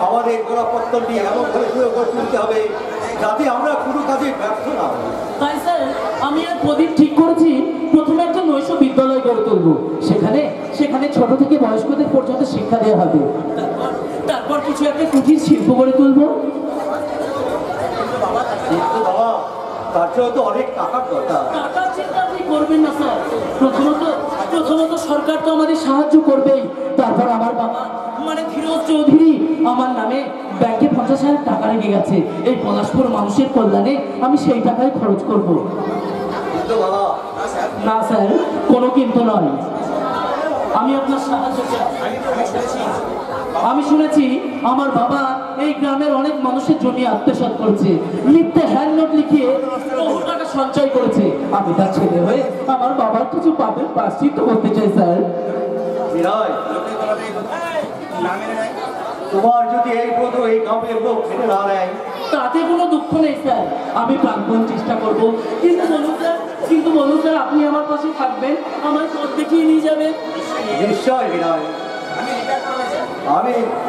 Speaker 5: আমার এই গোড়াপত্তনটি এমনভাবে করে তুলতে হবে যাতে আমরা কোনো কাজে ব্যর্থ না হই।
Speaker 8: তাই স্যার আমি আর প্রদীপ ঠিক করেছি প্রথমে একটা নৈশ বিদ্যালয় গড়ে তুলব। সেখানে ছোট থেকে বয়স্কদের পর্যন্ত শিক্ষা দেওয়া হবে। তারপর কিছু একটা কুটির শিল্প গড়ে তুলব।
Speaker 5: কিন্তু বাবা, তার জন্য তো অনেক টাকার দরকার।
Speaker 8: টাকার চিন্তা আপনি করবেন না স্যার। প্রথমত সরকার তো আমাদের সাহায্য করবেই। তারপর আমার বাবা মানে ফিরোজ চৌধুরী আমার নামে ব্যাংকে 50,000 টাকা রেখে গেছে। এই পলাশপুর মানুষের কল্যাণে আমি সেই টাকায় খরচ করব।
Speaker 5: কিন্তু বাবা,
Speaker 8: না স্যার, কোনো কিন্তু নয়। আমি আপনার সাহায্য চাই। আমি শুনেছি আমার বাবা এই গ্রামের অনেক মানুষের জমি আত্মসাৎ করেছে, মিথ্যে হ্যান্ড নোট লিখিয়ে বহু টাকা সঞ্চয় করেছে। আমি তার ছেলে হয়ে আমার বাবার কিছু পাপের প্রায়শ্চিত্ত করতে চাই স্যার।
Speaker 5: বিনয়, তোমার যদি এই বোধ এই গ্রামের লোক ফিরে না নেয়
Speaker 8: তাতে কোনো দুঃখ নেই স্যার, আমি প্রাণপণ চেষ্টা করব। কিন্তু বলুন স্যার, আপনি আমার পাশে থাকবেন, আমার পথ দেখিয়ে নিয়ে যাবেন?
Speaker 5: নিশ্চয় বিনয়।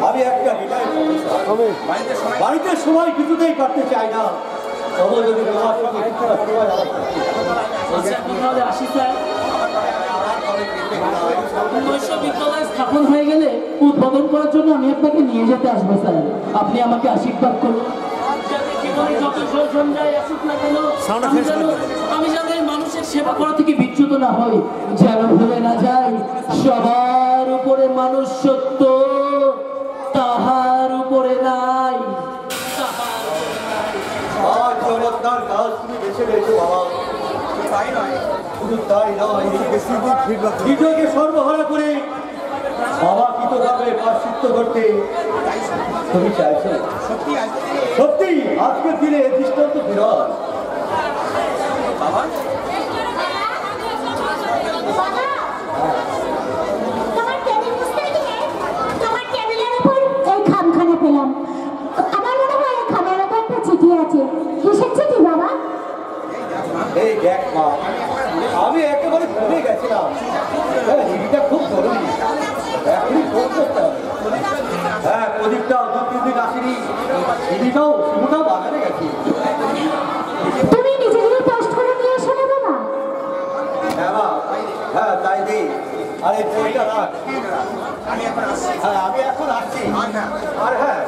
Speaker 5: আমি একটা বাড়িতে সময় কিছুতেই কাটতে চাই না। তবে যদি তোমার সঙ্গে
Speaker 8: তাহলে আসি স্যার। নৈশ বিদ্যালয় স্থাপন হয়ে গেলে উদ্বোধন করার জন্য আমি আপনাকে নিয়ে যেতে আসবো স্যার। আপনি আমাকে আশীর্বাদ করুন যত শোষণ যায় আসুক না কেন, আমি যেন মানুষের সেবা করা থেকে বিচ্যুত না হই, যেন ভুলে না যাই সবার উপরে মানুষ সত্য, তাহার উপরে নাই।
Speaker 5: চমৎকার কাজ তুমি বেছে নিয়েছো বাবা। শুধু তাই নয়, নিজেকে সর্বহারা করে বাবা কৃতভাবে প্রায়শ্চিত্ত করতে তুমি চাইছো। সত্যি আজকের দিনে দৃষ্টান্ত বিরল।
Speaker 4: পেলাম, আমার মনে হয় খাবার একটা চিঠি আছে। কিসের চিঠি বাবা?
Speaker 5: এই দেখ মা, আমি একেবারে ভুলে গেছিলাম, চিঠিটা খুব জরুরি, এখনই ফোন করতে হবে। হ্যাঁ, প্রদীপটাও 2-3 দিন আসেনি, চিঠিটাও শুভটাও বাগানে গেছি।
Speaker 4: তুমি নিজেই পোস্ট করে নিয়ে এসো না বাবা?
Speaker 5: হ্যাঁ মা, হ্যাঁ তাই দিই। আরে বইটা রাখ। হ্যাঁ, আমি এখন আসছি। আর হ্যাঁ,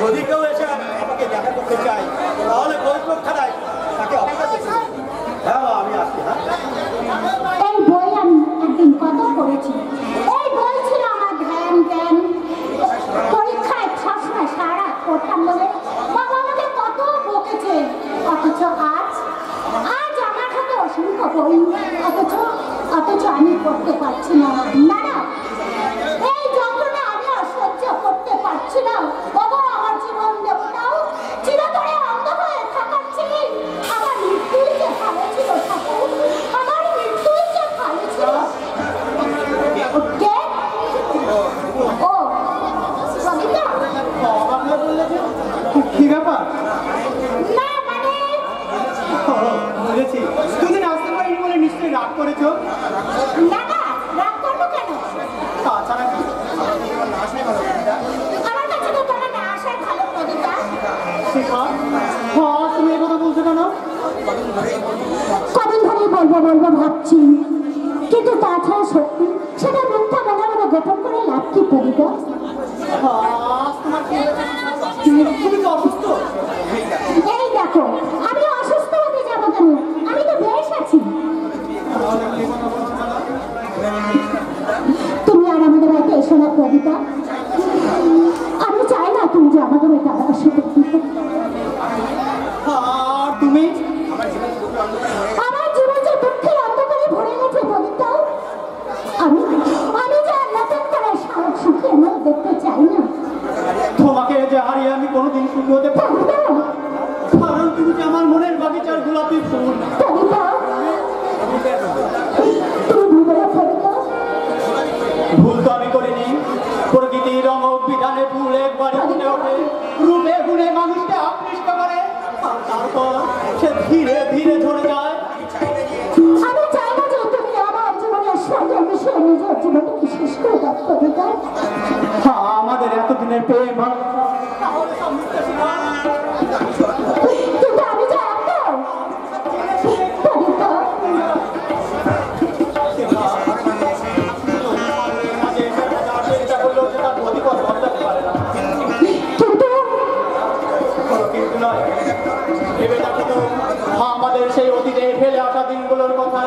Speaker 5: যদি কেউ এসে আমাকে দেখা করতে চাই তাহলে বৈঠকখানায় তাকে অপেক্ষা করতে। হ্যাঁ মা, আমি আসছি। হ্যাঁ,
Speaker 4: এই বই আমি একদিন কত পড়েছি। এই বই ছিল আমার ধ্যান। পরীক্ষায় সবসময় সারা করতাম বলে বাবা আমাকে কত বকেছে। অথচ আজ আমার হাতে অসংখ্য বই, অথচ আমি পড়তে পারছি না। না, এই যন্ত্রণা আমি আর সহ্য করতে পারছি না। বাবা, আমার জীবন দেবতাও চিরতরে অন্ধ হয়ে থাকার চেয়ে আমার মৃত্যুই যে ভালো ছিল ঠাকুর। আমার মৃত্যু
Speaker 2: ব্যাপার?
Speaker 4: না মানে
Speaker 2: ও, বুঝেছি। দুদিন আসতে পারিনি বলে নিশ্চয়ই রাগ করেছো।
Speaker 4: না না, রাগ করবো কেন?
Speaker 2: তাছাড়া কি?
Speaker 4: আমার কাছে তো তোমার না আসার ভালো প্রদীপা।
Speaker 2: শিখা, হ্যাঁ তুমি এই কথা বলছো কেন?
Speaker 4: কদিন ধরেই বলবো বলবো ভাবছি, কিন্তু তাছাড়া সত্যি সেটা মিথ্যা মনে মনে গোপন করে লাভ কি প্রদীপা?
Speaker 2: আজ তোমার কি হয়েছে? তুমি তো অসুস্থ।
Speaker 4: এই দেখো, আমি অসুস্থ হতে যাবো কেন? আমি তো বেশ আছি। তুমি আর আমাদের বাড়িতে এসো না প্রদীপা। আমি চাই না তুমি যে আমাদের বাড়িতে আবার আসো প্রদীপা।
Speaker 2: আর তুমি?
Speaker 4: আমার জীবন যে দুঃখের অন্ধকারে ভরে গেছে প্রদীপা। আমি যে আর নতুন করে সারা সুখে আমার দেখতে চাই না
Speaker 2: তোমাকে যে হারিয়ে আমি কোনোদিন সুখী হতে পারবো না, কারণ তুমি যে আমার মনের বাগিচার গোলাপি ফুল।
Speaker 4: প্রদীপা। তুমি ভুলে প্রদীপা।
Speaker 2: ভুল তো আমি করিনি। প্রকৃতির রঙ বিধানে ফুল একবারে ফুটে ওঠে, রূপে গুণে মানুষকে আকৃষ্ট করে, আর তারপর সে ধীরে ধীরে ঝরে যায়।
Speaker 4: আমি চাই না যে তুমি আমার জীবনের সঙ্গে মিশে নিজের জীবনকে শেষ করে দাও প্রদীপা।
Speaker 2: হ্যাঁ, আমাদের এতদিনের প্রেম ভালোবাসা তাহলে সব মিথ্যা ছিল।
Speaker 4: কিন্তু আমি যে একা প্রদীপা।
Speaker 2: মাঝে এসে হাজার চেষ্টা করলেও যে তার অধিপত বদলাতে পারে না।
Speaker 4: কিন্তু
Speaker 2: কোনো কিন্তু নয়। ভেবে দেখো তো, আমাদের সেই অতীতে ফেলে আসা দিনগুলোর কথা।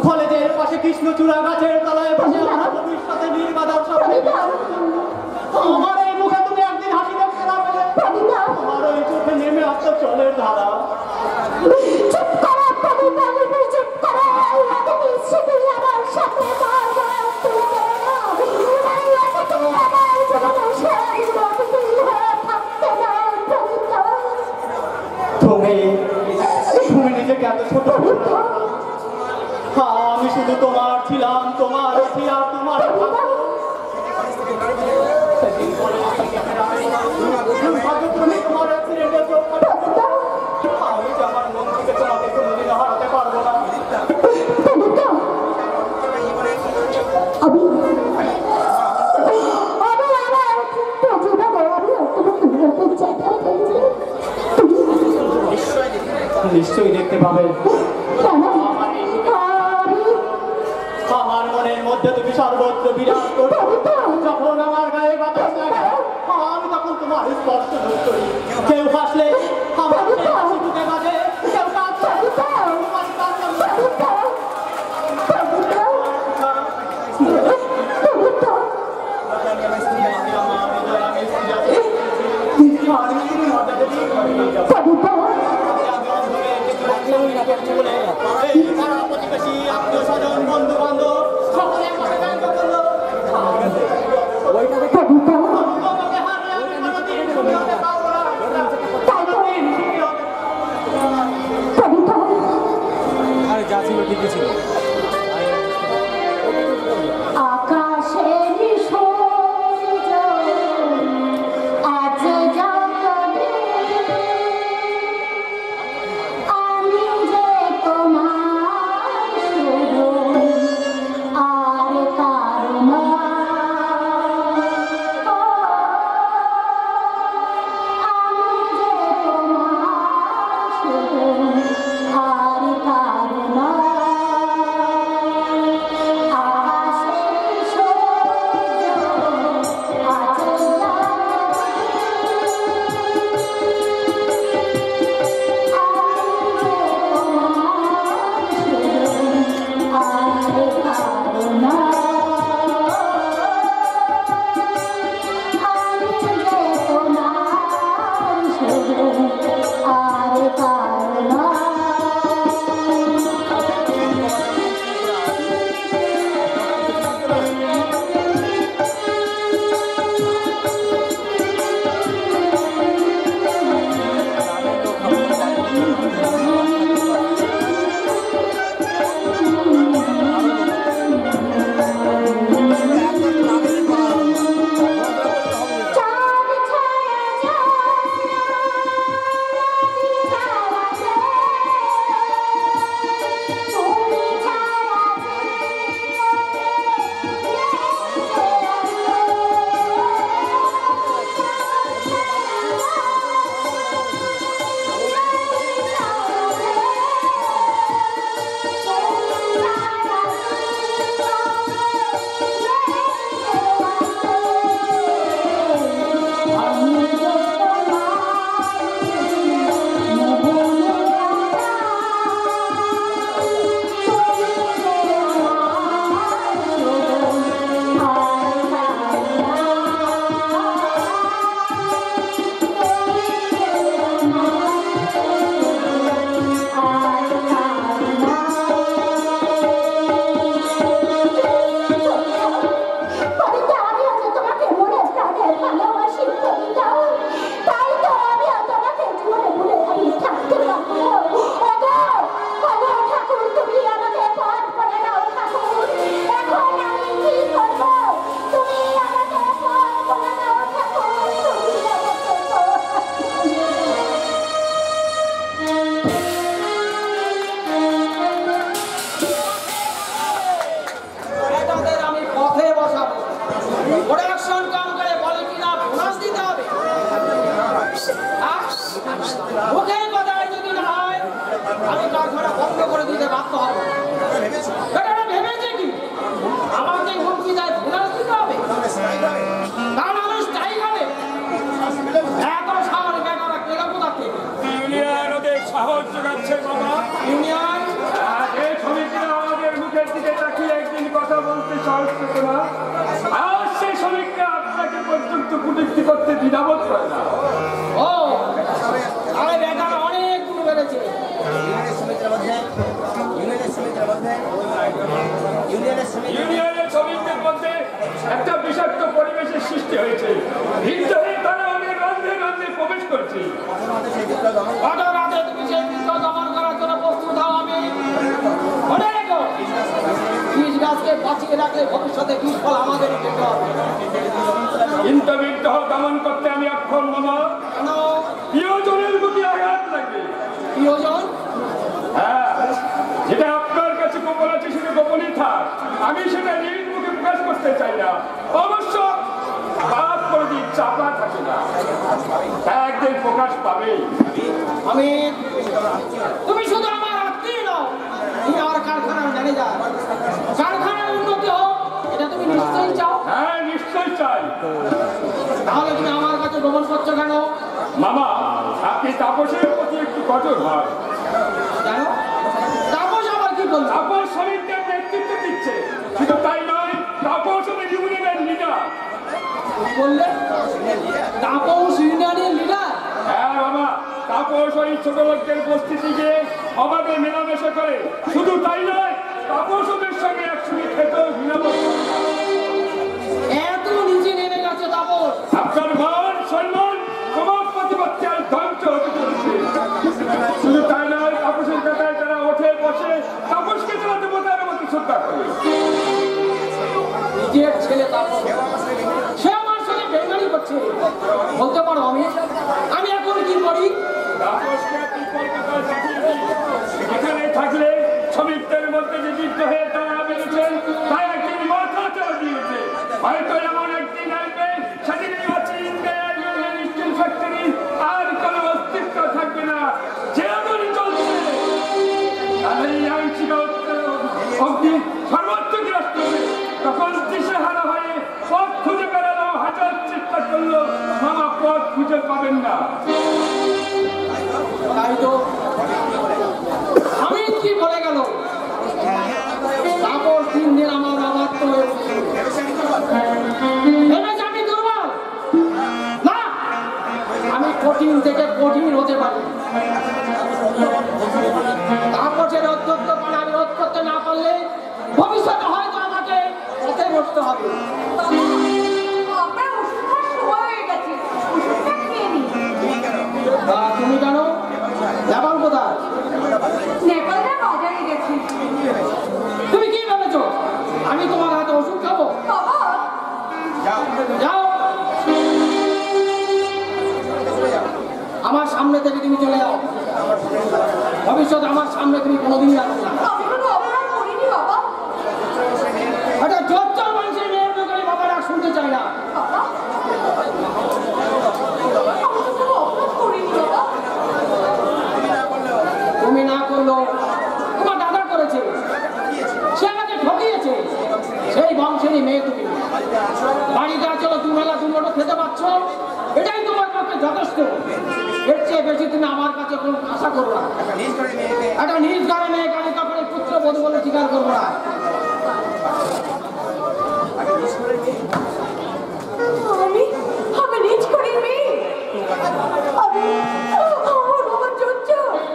Speaker 2: কলেজের পাশে কৃষ্ণচূড়া গাছের তলায় বসে আমরা ভবিষ্যতে নির্বাদার স্বপ্নে
Speaker 4: প্রদীপা।
Speaker 2: আমার এই মুখে তুমি একদিন হাসি দেখতে না পেলে,
Speaker 4: প্রদীপা।
Speaker 2: আমার ওই চোখে নেমে আসতো জলের ধারা।
Speaker 4: চুপ করো প্রদীপা, তুমি চুপ করো। তুমি শুধু আমার সাথে বারবার তুলে ধরো না। তুমি আমার জীবনের সারা জীবন অতিথি হয়ে থাকতে দাও প্রদীপা।
Speaker 2: তুমি নিজেকে এত ছোট করো। হ্যাঁ, আমি শুধু তোমার ছিলাম, তোমার আছি আর তোমার থাকবো। সেদিন পরে দুর্ভাগ্যক্রমে তোমার অ্যাক্সিডেন্টে চোখ পড়ে। আমি যে আমার মন থেকে তোমাকে কোনোদিন হারাতে পারবো না।
Speaker 4: প্রদীপা। আমি আমার জীবনে আমি তোমাকে বলতে চাই না প্রদীপা।
Speaker 2: নিশ্চয়ই দেখতে পাবে
Speaker 4: কেন?
Speaker 2: আমার মনের মধ্যে তুমি সর্বত্র বিরাজ করো। যখন আমার গায়ে বাতাস লাগে, আমি তখন তোমার স্পর্শ বোধ করি। কেউ হাসলে আমার সেই হাসি বুকে বাজে, কেউ কাঁদলে তোমার কান্না প্রতিবেশী আত্মীয় স্বজন বন্ধু বান্ধব সকলে আমাকে ব্যঙ্গ করলো। তোমাকে হারলে আমি কোনোদিন সুখী হতে পারবো না। কোনোদিন সুখী হতে
Speaker 7: আরে যা ছিল ঠিকই ছিল।
Speaker 4: আকাশের সূর্য আজ জগতে আমি যে তোমার শুধু
Speaker 1: আমি কারখানা বন্ধ করে দিতে বাধ্য হব। এটা ভেবেছে কি আমাকে হুমকি দেয় ফোনাস দিতে হবে? না মানুষ চাই গেলে এত সাহস বেকারা কেনা কোথা থেকে?
Speaker 6: ইউনিয়ন ওদের সাহস যোগাচ্ছে বাবা।
Speaker 1: ইউনিয়ন
Speaker 6: এই শ্রমিকরা আমাদের মুখের দিকে তাকিয়ে একদিন কথা বলতে সাহস পেত না, আর সেই শ্রমিকরা আপনাকে পর্যন্ত কটূক্তি করতে দ্বিধাবোধ করে না।
Speaker 1: ও আরে বেকার অনেক গুণ বেড়েছে।
Speaker 6: ইউনিয়নের শ্রমিকদের মধ্যে একটা বিষাক্ত পরিবেশের সৃষ্টি হয়েছে। ভিতরে তারা অনেক রন্ধে রন্ধে প্রবেশ করছে।
Speaker 1: কত রাতে তুমি সেই বিদ্রোহ দমন করার জন্য প্রস্তুত হও। আমি মনে রেখো বীজ গাছকে বাঁচিয়ে রাখলে ভবিষ্যতে বীজ ফল আমাদেরই পেতে হবে।
Speaker 6: কিন্তু বিদ্রোহ দমন করতে আমি অক্ষম বাবা।
Speaker 1: কেন?
Speaker 6: প্রিয়জনের প্রতি আঘাত লাগে।
Speaker 1: প্রিয়জন?
Speaker 6: হ্যাঁ, যেটা আপনার কাছে গোপন আছে সেটা গোপনই থাক। আমি সেটা নিজ মুখে প্রকাশ করতে চাই না। অবশ্য বাদ করে দিই, চাপা থাকে না, একদিন প্রকাশ পাবেই।
Speaker 1: আমি তুমি শুধু আমার আত্মীয় নও, তুমি আমার কারখানার ম্যানেজার। কারখানার উন্নতি হোক এটা তুমি নিশ্চয়ই চাও।
Speaker 6: হ্যাঁ, নিশ্চয়ই চাই।
Speaker 1: তাহলে তুমি আমার কাছে ভ্রমণ করছো কেন?
Speaker 6: মামা, আপনি তাপসের প্রতি একটু কঠোর হন।
Speaker 1: জানো তাপস আবার কি বললো?
Speaker 6: তাপস শ্রমিকদের নেতৃত্ব দিচ্ছে। শুধু তাই নয়, তাপস ওদের ইউনিয়নের লিডার।
Speaker 1: বললে তাপস ইউনিয়নের লিডার?
Speaker 6: হ্যাঁ বাবা, তাপস ওই ছোট লোকদের উপস্থিতিকে আমাদের মেলামেশা করে। শুধু তাই নয়, তাপস ওদের সঙ্গে একসঙ্গে খেতেও ঘৃণাবোধ করে।
Speaker 1: এত নিচে নেমে গেছে তাপস।
Speaker 6: আপনার মান সম্মান তোমার প্রতিপত্তি আর ধ্বংস হতে চলেছে। শুধু তাই নয়, তাপসের কথায় যারা ওঠে বসে তাপসকে তারা দেবতার মতো শ্রদ্ধা করে।
Speaker 1: নিজের ছেলে তাপস সে আমার সঙ্গে বেঙ্গালি করছে। বলতে পারো আমি এখন কি করি?
Speaker 6: তাপসকে আপনি কলকাতায় পাঠিয়ে দিন। এখানে থাকলে শ্রমিকদের মধ্যে যে বিদ্রোহে তারা বেরোচ্ছেন তাই একদিন মাথা চড়ে দিয়েছে। হয়তো এমন একদিন আসবে সেদিন স্টিল ফ্যাক্টরি আর কোনো অস্তিত্ব থাকবে না। যেমনই চলছে তাহলে এই আংশিক অগ্নি সর্বোচ্চ গ্রস্ত হবে। তখন দিশেহারা হয়ে পথ খুঁজে বেড়ানো হাজার চেষ্টা করলো, মামা পথ খুঁজে পাবেন না।
Speaker 1: তাই তো আমি কি বলে গেল? তাপস দিন দিন আমার অবাধ্য হয়ে উঠছে। ভেবেছে আমি দুর্বল? না, আমি কঠিন থেকে কঠিন হতে পারি। তাপসের অধ্যক্ষপনা আমি রোধ করতে না পারলে ভবিষ্যতে হয়তো আমাকে পথে বসতে হবে।
Speaker 3: আপনার ওষুধ খাওয়ার সময় হয়ে গেছে, ওষুধটা খেয়ে নিন।
Speaker 1: তুমি কেন? নেপাল কোথায়?
Speaker 3: নেপালটা বাজারে গেছি।
Speaker 1: তুমি কি ভেবেছো আমি তোমার হাতে ওষুধ খাবো?
Speaker 3: বাবা
Speaker 1: যাও, আমার সামনে থেকে তুমি চলে যাও। ভবিষ্যতে আমার সামনে তুমি কোনোদিনই আসবে না।
Speaker 3: আমি কোনো অপরাধ করিনি বাবা।
Speaker 1: একটা জোচ্চর মানুষের মেয়ের ব্যাপারে বাবারা শুনতে চায় না।
Speaker 3: বাবা আমি তো কোনো অপরাধ করিনি বাবা।
Speaker 1: তুমি না করলো তোমার দাদা করেছে, সে আমাকে ঠকিয়েছে। সেই বংশেরই মেয়ে তুমি। বাড়িতে চলো দুবেলা দুমুঠো খেতে পাচ্ছ, এটাই তোমার পক্ষে যথেষ্ট। এর চেয়ে বেশি তুমি আমার কাছে কোনো আশা করো না। একটা নিজ ঘরে মেয়েকে আমি কখনো পুত্র বধূ বলে স্বীকার করবো না।
Speaker 3: আমি নিজ করি মেয়ে। আমি আমার বাবা চলছ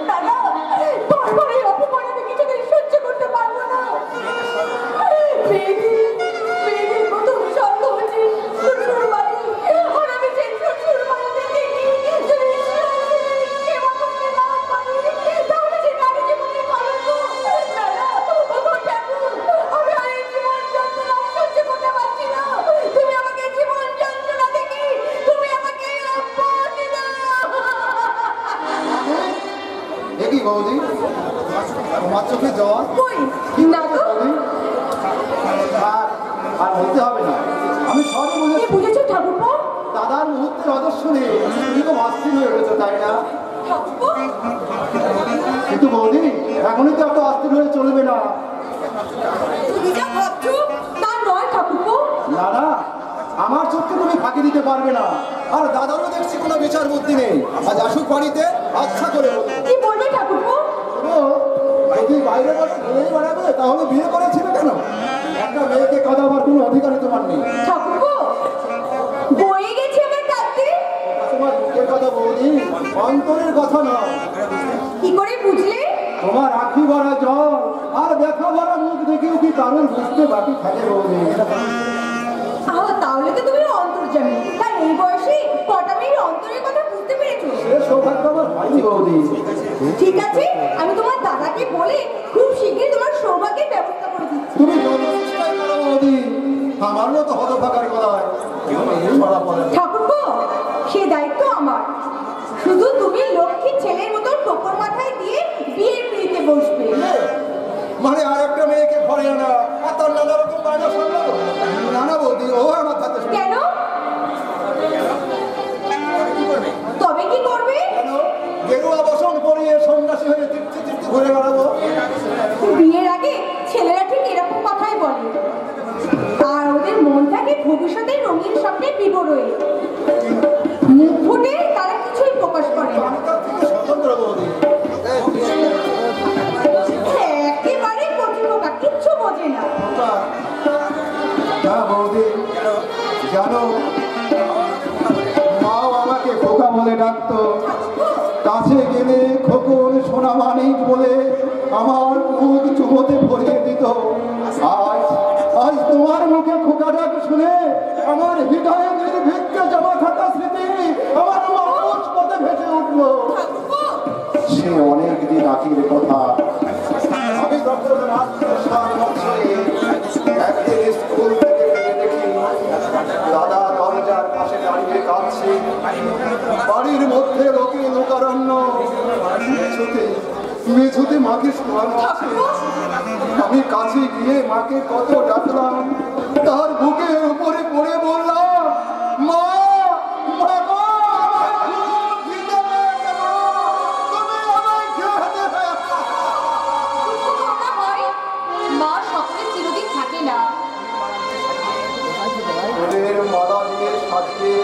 Speaker 3: দাদা, বারবার এই অপমান আমি কিছুতেই সহ্য করতে পারবো না। মেয়েদের মতো সঙ্গ হচ্ছে শ্বশুর বাড়ি, আর আমি যে শ্বশুর বাড়িতে দেখি যদি সেবা করতে না পারি তাহলে সে নারী জীবনে কলঙ্ক। দাদা ও ঠাকুর, আমি আর এই জীবন যন্ত্রণা সহ্য করতে পারছি না। তুমি আমাকে জীবন যন্ত্রণা থেকে তুমি আমাকে অব্যাহতি দাও।
Speaker 2: দেখি বৌদি, তোমার চোখে জল?
Speaker 3: কই না তো।
Speaker 2: আর বলতে হবে না, আমি সবই
Speaker 3: কি
Speaker 2: বুঝেছি।
Speaker 3: বুঝেছো ঠাকুরপো?
Speaker 2: দাদার মুহূর্তের অদর্শনে তুমি খুব অস্থির হয়ে উঠেছো, তাই না?
Speaker 3: ঠাকুরপো
Speaker 2: কিন্তু বৌদি এখনই তো এত অস্থির হয়ে চলবে না।
Speaker 3: তুমি যা ভাবছো তা নয় ঠাকুরপো।
Speaker 2: না না, আমার চোখকে তুমি ফাঁকি দিতে পারবে না। আর দাদারও দেখছি কোনো বিচার বুদ্ধি নেই। আজ আসুক বাড়িতে, আচ্ছা করে বলবো।
Speaker 3: কি বলবে ঠাকুরপো?
Speaker 2: যদি বাইরে মেয়ে বাড়াবে তাহলে বিয়ে করেছিল কেন? একটা মেয়েকে কাঁদাবার কোনো অধিকারই তোমার নেই।
Speaker 3: ঠাকুরপো বয়ে গেছে আমার কাঁদতে।
Speaker 2: তোমার মুখের কথা বৌদি, অন্তরের কথা নয়।
Speaker 3: কি করে বুঝলে?
Speaker 2: তোমার আঁখি ভরা জল আর ব্যথা ভরা মুখ দেখেও কি কারণ বুঝতে বাকি থাকে বৌদি?
Speaker 3: তাহলে তো তুমি অন্তর্যামী। তাই এই বয়সে কটা মেয়ের অন্তরের কথা বুঝতে পেরেছো।
Speaker 2: সে সৌভাগ্য আমার হয়নি বৌদি।
Speaker 3: ঠিক আছে, আমি তোমার দাদাকে বলে খুব শীঘ্রই তোমার সৌভাগ্যের ব্যবস্থা করে দিচ্ছি।
Speaker 2: তুমি যত চেষ্টাই করো বৌদি, আমার মতো হতভাগার গলায়
Speaker 3: ঠাকুরপো সে দায়িত্ব আমার। শুধু তুমি লক্ষ্মী ছেলের মতো টোকর মাথায় দিয়ে বিয়ের পিড়িতে বসবে।
Speaker 2: মানে আর একটা মেয়েকে ঘরে আনা আর তার নানা রকম বায়না সামলাবো? নানা বৌদি, ও আমার হাতে।
Speaker 3: কেন? তবে কি করবে?
Speaker 2: কেন গেরুয়া বসন পরিয়ে সন্ন্যাসী হয়ে তৃপ্তি তৃপ্তি ঘুরে বেড়াবো?
Speaker 3: বিয়ের আগে ছেলেরা ঠিক এরকম কথাই বলে, আর ওদের মন থাকে ভবিষ্যতের রঙিন স্বপ্নে বিভোর হয়ে। মুখ ফুটে তারা কিছুই প্রকাশ করে না।
Speaker 2: আমি তার থেকে স্বতন্ত্র বৌদি।
Speaker 3: একেবারে কচিপোকা, কিচ্ছু বোঝে না।
Speaker 2: না বৌদি, জানো মাও আমাকে খোকা বলে ডাকতো। কাছে গেলে খোকন সোনা মানিক বলে আমার মুখ চুমোতে ভরিয়ে দিত। আজ আজ তোমার মুখে খোকা ডাক শুনে আমার হৃদয়ে নির্ভীককে জমা থাকা স্মৃতি আমার মানুষ পথে ভেসে উঠলো। সে অনেকদিন আগের কথা। আমি তখন মাত্র 7 বছরে। একদিন স্কুল থেকে ফিরে দেখি দাদা দরজার পাশে দাঁড়িয়ে কাঁদছে। বাড়ির মধ্যে লোকে লোকারণ্য, মেঝুতে মাকে শোয়ানো আছে। আমি কাছে গিয়ে মাকে কত ডাকলাম, তার বুকের উপরে পড়ে বললাম, মা মা গো, আমায় খুব খিদে পেয়েছে মা, তুমি আমায় খেতে দাও।
Speaker 3: মা স্বপ্নে চিরদিন থাকে না।
Speaker 2: ফুলের মালা দিয়ে সাজিয়ে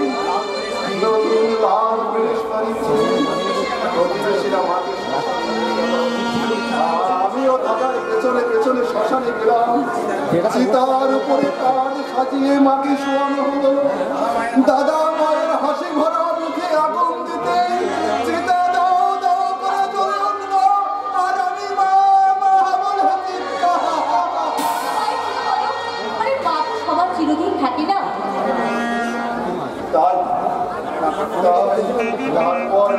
Speaker 2: নতুন লাল বৃহস্পতি প্রতিবেশীরা মাকে আমিও দাদার পেছনে পেছনে শ্মশানে গেলাম। চিতার উপরে কাঠ সাজিয়ে মাকে শোয়ানো হলো। দাদা মায়ের হাসি ভরা মুখে আগুন দিতে চিতা দাও দাও করে জ্বলে উঠলো। আর আমি মা মা বলে চিৎকার।
Speaker 3: আরে মা তো সবার চিরদিন থাকে না।
Speaker 2: তাই তারপর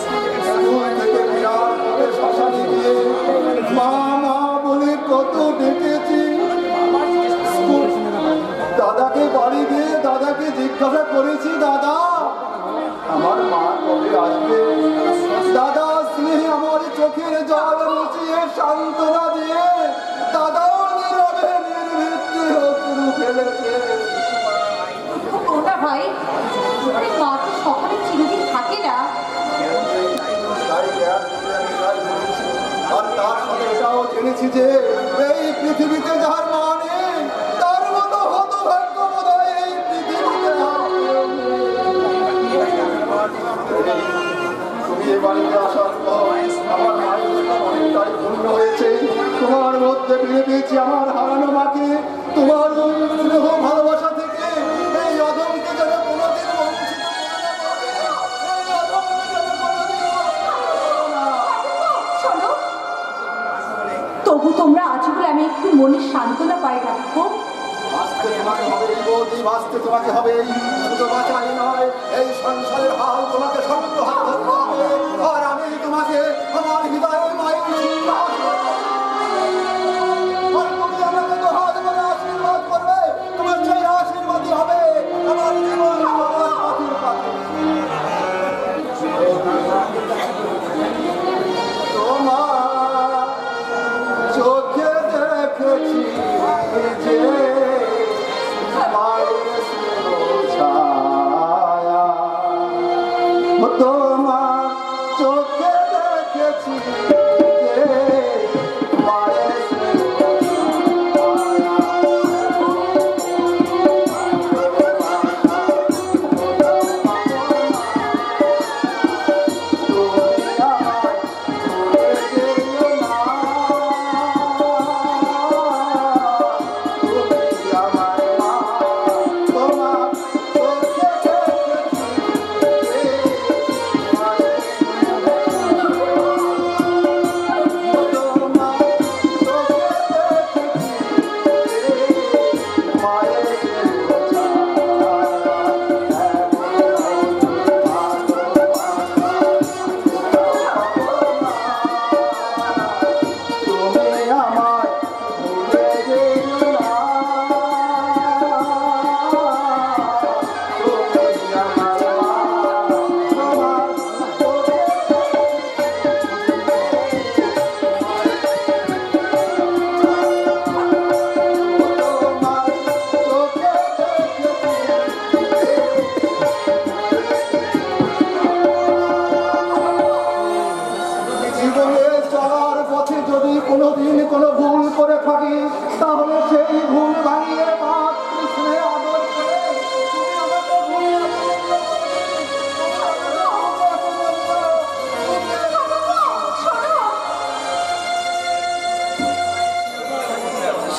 Speaker 2: স্কুল থেকে বিরাট করে শ্মশানে গিয়ে মা মা বলে কত ডেকেছি। দাদাকে বাড়ি গিয়ে দাদাকে জিজ্ঞাসা করেছি, দাদা আমার মা কবে আসবে? দাদা স্নেহে আমার চোখের জল মুছিয়ে সান্ত্বনা দিয়ে দাদাও নীরবে নির্বৃত্তি অশ্রু ফেলেছে।
Speaker 3: ওটা ভাই, আরে মা তো সকলে চিরদিন থাকে না।
Speaker 2: আর তার সাথে এটাও জেনেছি যে এই পৃথিবীতে যার মা নেই তার মতো হতভাগ্য বোধহয় এই পৃথিবীতে আর কেউ নেই। তুমি এ বাড়িতে আসার পর আমার মায়ের জীবন অনেকটাই পূর্ণ হয়েছে। তোমার মধ্যে ফিরে পেয়েছি আমার হারানো মাকে। তোমার স্নেহ ভালোবাসা থেকে এই অধমকে যেন কোনোদিন বঞ্চিত করে না বলে। এই অধমকে যেন কোনোদিন
Speaker 3: শোনো, তবু তোমরা আছো বলে আমি একটু মনের সান্ত্বনা পাই রাখবো।
Speaker 2: বাঁচতে তোমাকে হবে বৌদি, বাঁচতে তোমাকে হবে। শুধু বাঁচাই নয়, এই সংসারের হাল তোমাকে শক্ত হাত ধরতে হবে। আর আমি তোমাকে আমার হৃদয়ের মায়ের আমাকে তো হাত বলে আশীর্বাদ করবে। তোমার সেই আশীর্বাদই হবে আমার জীবন আমার পথের পাথে। তোমার চোখে দেখেছি যে মায়ের ছায়া, তোমার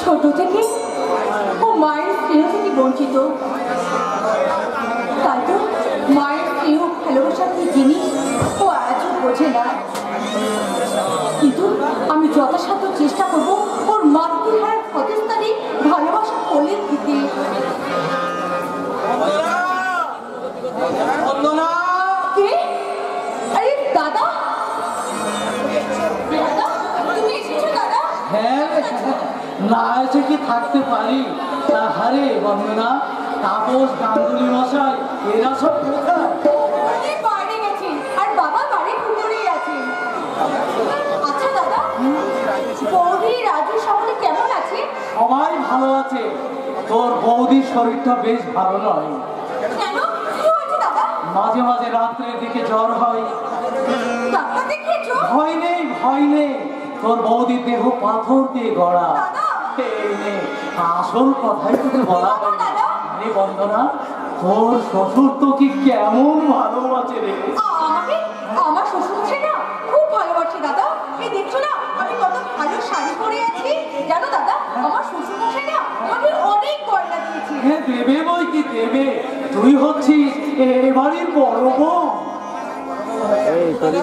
Speaker 3: ছোট থেকে ও মায়ের স্নেহ থেকে বঞ্চিত, তাই তো মায়ের স্নেহ ভালোবাসা কি জিনিস ও আজও বোঝে না। কিন্তু আমি যথাসাধ্য চেষ্টা করব ওর মাতৃহারার ক্ষতস্থানে ভালোবাসা কোলে দিতে। কে? আরে দাদা, দাদা তুমি এসেছো দাদা?
Speaker 5: হ্যাঁ, না এসে কি থাকতে পারি? আরে বন্দনা, তাপস, গাঙ্গুলি মশাই এরা সব কোথায়?
Speaker 3: বাইরে গেছে আর বাবা বাড়ির ভিতরেই আছে। আচ্ছা দাদা, বৌদি রাজু সকলে কেমন আছে?
Speaker 5: সবাই ভালো আছে। তোর বৌদির শরীরটা বেশ ভালো নয়।
Speaker 3: কেন, কি হয়েছে দাদা?
Speaker 5: মাঝে মাঝে রাত্রের দিকে জ্বর হয়।
Speaker 3: ডাক্তার দেখিয়েছো?
Speaker 5: ভয় নেই, ভয় নেই। তোর বৌদির দেহ পাথর দিয়ে গড়া।
Speaker 3: দাদা,
Speaker 5: এই নে, আসল কথাই তোকে বলা হয়।
Speaker 3: দাদা,
Speaker 5: আরে বন্দনা, তোর শ্বশুর তোকে কেমন ভালোবাসে রে।
Speaker 3: আমাকে আমার শ্বশুর মশাই না খুব ভালোবাসে দাদা। এই দেখছো না আমি কত ভালো শাড়ি পরে আছি। জানো দাদা, আমার শ্বশুর মশাই না আমাকে অনেক গয়না দিয়েছে।
Speaker 5: হ্যাঁ, দেবে বই কি দেবে। তুই হচ্ছিস এ বাড়ির বড় বউ।
Speaker 3: দাদা,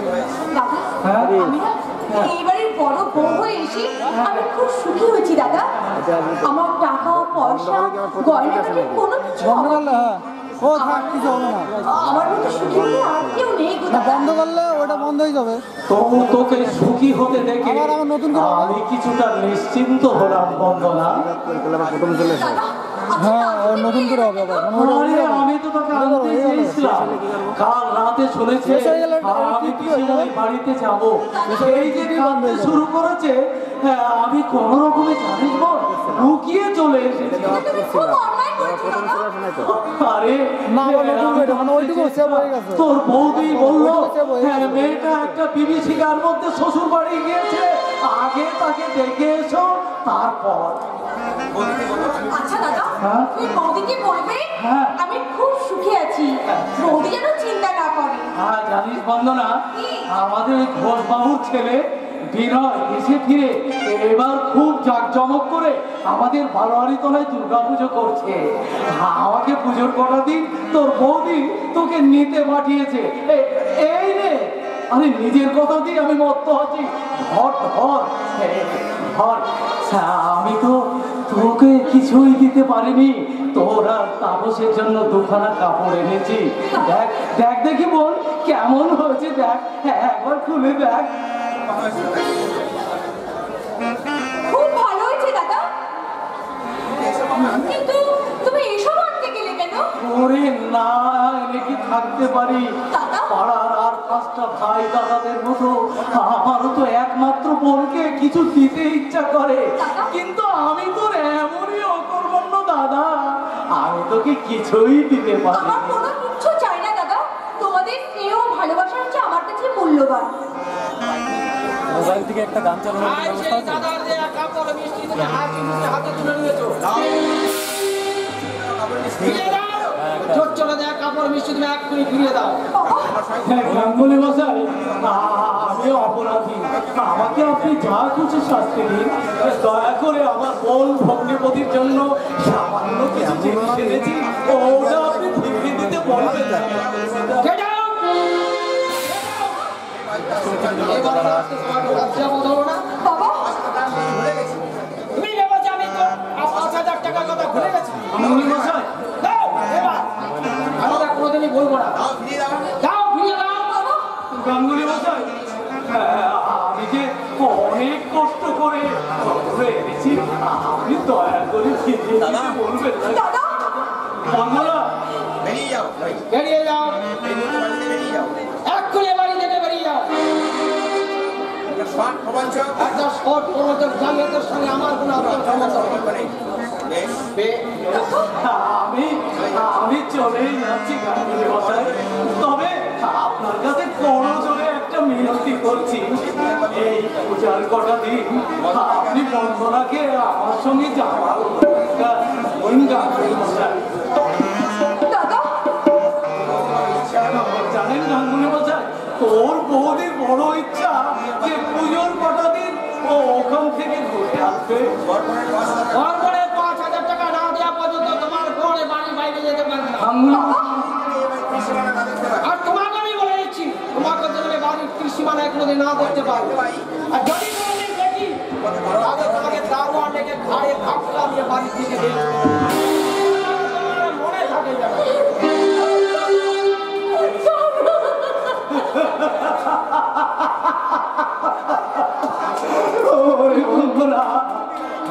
Speaker 5: হ্যাঁ?
Speaker 3: আমি না এইবারের বড় বউ হয়ে এসে আমি খুব সুখী হয়েছি দাদা। আমার টাকা পয়সা গয়না গাটি কোনো কিছু অভাব নেই।
Speaker 9: ও থাক, কিছু হবে না।
Speaker 3: আমার মতো সুখী হতে আর কেউ নেই গো দাদা।
Speaker 9: বন্ধ করলে ওটা বন্ধ হয়ে যাবে।
Speaker 5: তবু তোকে সুখী হতে দেখে
Speaker 9: আবার আমার নতুন করে
Speaker 5: আমি কিছুটা নিশ্চিন্ত হলাম বন্দনা।
Speaker 3: দাদা,
Speaker 9: হ্যাঁ, ওর নতুন করে হবে আবার। মানে ওটা
Speaker 5: আরে, আমি তো তোকে আনতে চেয়েছিলাম। কাল রাতে শুনেছি
Speaker 9: শেষ হয়ে গেলে এটা
Speaker 5: আমি
Speaker 9: ঠিক হয়ে
Speaker 5: পিসিমণির বাড়িতে যাবো। এই যে কাঁদতে শুরু করেছে, হ্যাঁ, আমি কোনো রকমে জানিস বল লুকিয়ে চলে এসেছি।
Speaker 3: তুমি খুব অন্যায় করেছো দাদা।
Speaker 5: আরে
Speaker 9: না, আমার নতুন করে মানে ওইটুকু সেভ হয়ে গেছে।
Speaker 5: তোর বৌদি বললো
Speaker 9: ওইটুকু save হয়ে
Speaker 5: হ্যাঁ,
Speaker 9: গেছে।
Speaker 5: মেয়েটা একটা বিভীষিকার মধ্যে শ্বশুর বাড়ি গিয়েছে, আগে তাকে দেখে এসো তারপর।
Speaker 3: আচ্ছা দাদা,
Speaker 5: হ্যাঁ?
Speaker 3: তুমি বৌদিকে বলবে
Speaker 5: হ্যাঁ।
Speaker 3: আমি খুব সুখী আছি, বৌদি যেন চিন্তা না করে।
Speaker 5: হ্যাঁ, জানিস বন্দনা,
Speaker 3: কি?
Speaker 5: আমাদের ওই ঘোষবাবুর ছেলে বিনয় এসে ফিরে এবার খুব জাঁকজমক করে আমাদের বারোয়ারি তলায় দুর্গা পুজো করছে। আমাকে পুজোর কটা দিন তোর বৌদি তোকে নিতে পাঠিয়েছে। এই রে, আরে নিজের কথা দিয়ে আমি মত্ত আছি। ধর ধর ধর। আমি তো তোকে কিছুই দিতে পারিনি। তোর আর তাপসের জন্য দুখানা কাপড় এনেছি। দেখ দেখ, দেখি বল কেমন হয়েছে। দেখ, একবার খুলে দেখ।
Speaker 3: খুব ভালো হয়েছে দাদা, কিন্তু তুমি এসব আনতে গেলে কেন?
Speaker 5: ওরে না, এনে কি থাকতে পারি?
Speaker 3: দাদা?
Speaker 5: পাড়ার আর পাঁচটা ভাই দাদাদের মতো আমারও তো একমাত্র বোনকে কিছু দিতে ইচ্ছা করে।
Speaker 3: দাদা?
Speaker 5: কিন্তু আমি তোর এমনই অকর্মণ্য দাদা, আমি তোকে কিছুই দিতে পারি
Speaker 3: আমার কোনো কিচ্ছু চাই না দাদা। তোমাদের স্নেহ ভালোবাসা হচ্ছে আমার কাছে মূল্যবান।
Speaker 9: মোবাইল থেকে একটা গান চালানোর
Speaker 1: আয় সেই দাদার দেয়া কাপড় মিষ্টি তুমি হাতে তুলে নিয়েছো। ফিরিয়ে দাও। জোর চলে দেয়া কাপড় মিষ্টি তুমি এক্ষুনি ফিরিয়ে দাও।
Speaker 5: গাঙ্গুলি মশাই, আমি অপরাধী। আমাকে আপনি যা কিছু শাস্তি দিন, দয়া করে আমার বোন ভগ্নিপতির জন্য সামান্য কিছু জিনিস এনেছি, ওটা আপনি ফিরিয়ে দিতে বলবেন।
Speaker 1: Get out! এবার আজকে তোমার লজ্জা বোধ হলো না?
Speaker 3: বাবা,
Speaker 1: তুমি ভেবো যে আমি তো ৫,০০০ টাকার কথা ভুলে গেছি।
Speaker 5: গাঙ্গুলি মশাই,
Speaker 1: দাও, এবার আমি তা কোনোদিনই বলবো না। দাও, ফিরিয়ে দাও।
Speaker 5: গাঙ্গুলি মশাই, আমি যে অনেক কষ্ট করে এনেছি, আপনি দয়া করে ফিরিয়ে দিতে বলবেন না।
Speaker 3: দাদা,
Speaker 5: বাংলা
Speaker 6: বেরিয়ে যাও
Speaker 1: বেরিয়ে যাও,
Speaker 6: বেরিয়ে যাও
Speaker 1: এক্ষুনি এ বাড়ি থেকে বেরিয়ে যাও।
Speaker 6: একটা শর্ট প্রবঞ্চ
Speaker 1: একটা শর্ট প্রমোটার জালিয়াতের সঙ্গে আমার কোনো সম্বন্ধ নেই।
Speaker 5: আমি চলেই যাচ্ছি গাঙ্গুলি মশাই, তবে আপনার কাছে কোনো জোরে একটা মিনতি করছি। এই পূজার কটা দিন আপনি বন্দনাকে আমার সঙ্গে যাওয়ার গাঙ্গুলি মশাই।
Speaker 3: দাদা,
Speaker 5: জানেন গাঙ্গুলি মশাই, তোর বৌদির বড় ইচ্ছা যে পুজোর কটা দিন ওখান থেকে ঘুরে আসবে।
Speaker 1: তারপরে 5,000 টাকা না দেওয়া পর্যন্ত তোমার ঘরে বাড়ি বাইরে যেতে পারবে না। আর তোমাকে আমি বলে দিচ্ছি, তোমাকে যদি বাড়ির ত্রিসীমানায় কোনোদিন না করতে পারো, আর যদি কোনোদিন দেখি তাহলে তোমাকে দারোয়ান ডেকে ঘাড়ে ধাক্কা দিয়ে বাড়ি থেকে বের করে দেবো। তোমার মনে থাকে যাবে।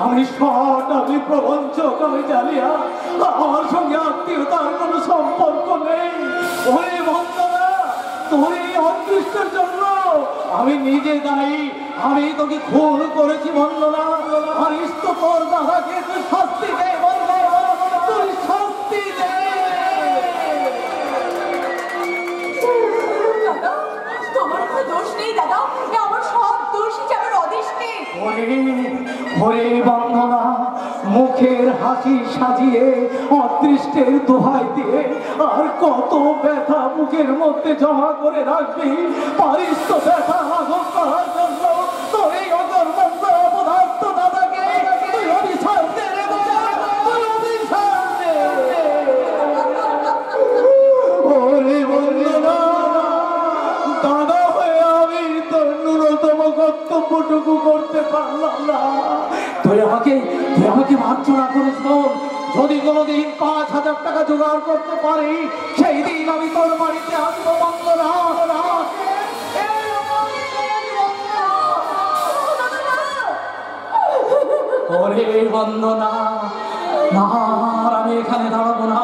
Speaker 5: আমি সৎ, আমি প্রবঞ্চক, আমি জালিয়া, আমার সঙ্গে আত্মীয়তার কোনো সম্পর্ক নেই। ওরে বন্দনা, তোর এই অদৃষ্টের জন্য আমি নিজে দায়ী। আমি তোকে খুন করেছি বন্দনা। আনিস তো তোর দাদাকে, তুই শাস্তি দে বন্দনা, তুই শাস্তি দে।
Speaker 3: দাদা, তোমার কোনো দোষ নেই দাদা, আমার সব দোষ আমার অদৃষ্টে।
Speaker 5: ওরে বন্দনা, মুখের হাসি সাজিয়ে অদৃষ্টের দোহাই দিয়ে আর কত ব্যথা বুকের মধ্যে জমা করে রাখবি? পারিস তো ব্যথা লাঘব করার জন্য তোর এই অগরবন্ধ অপদার্থ দাদাকে তুই অভিশাপ দে রে বাবা, তুই অভিশাপ দে। ওরে বন্দনা, দাদা হয়ে আমি তোর ন্যূনতম কর্তব্যটুকু করতে পারলাম না। তুই আমাকে মার্জনা করিস বল। যদি কোনোদিন 5,000 টাকা জোগাড় করতে পারি, সেই দিন আমি তোর বাড়িতে আসবো বন্দনা। ওরে বন্দনা, না আর আমি এখানে দাঁড়াবো না।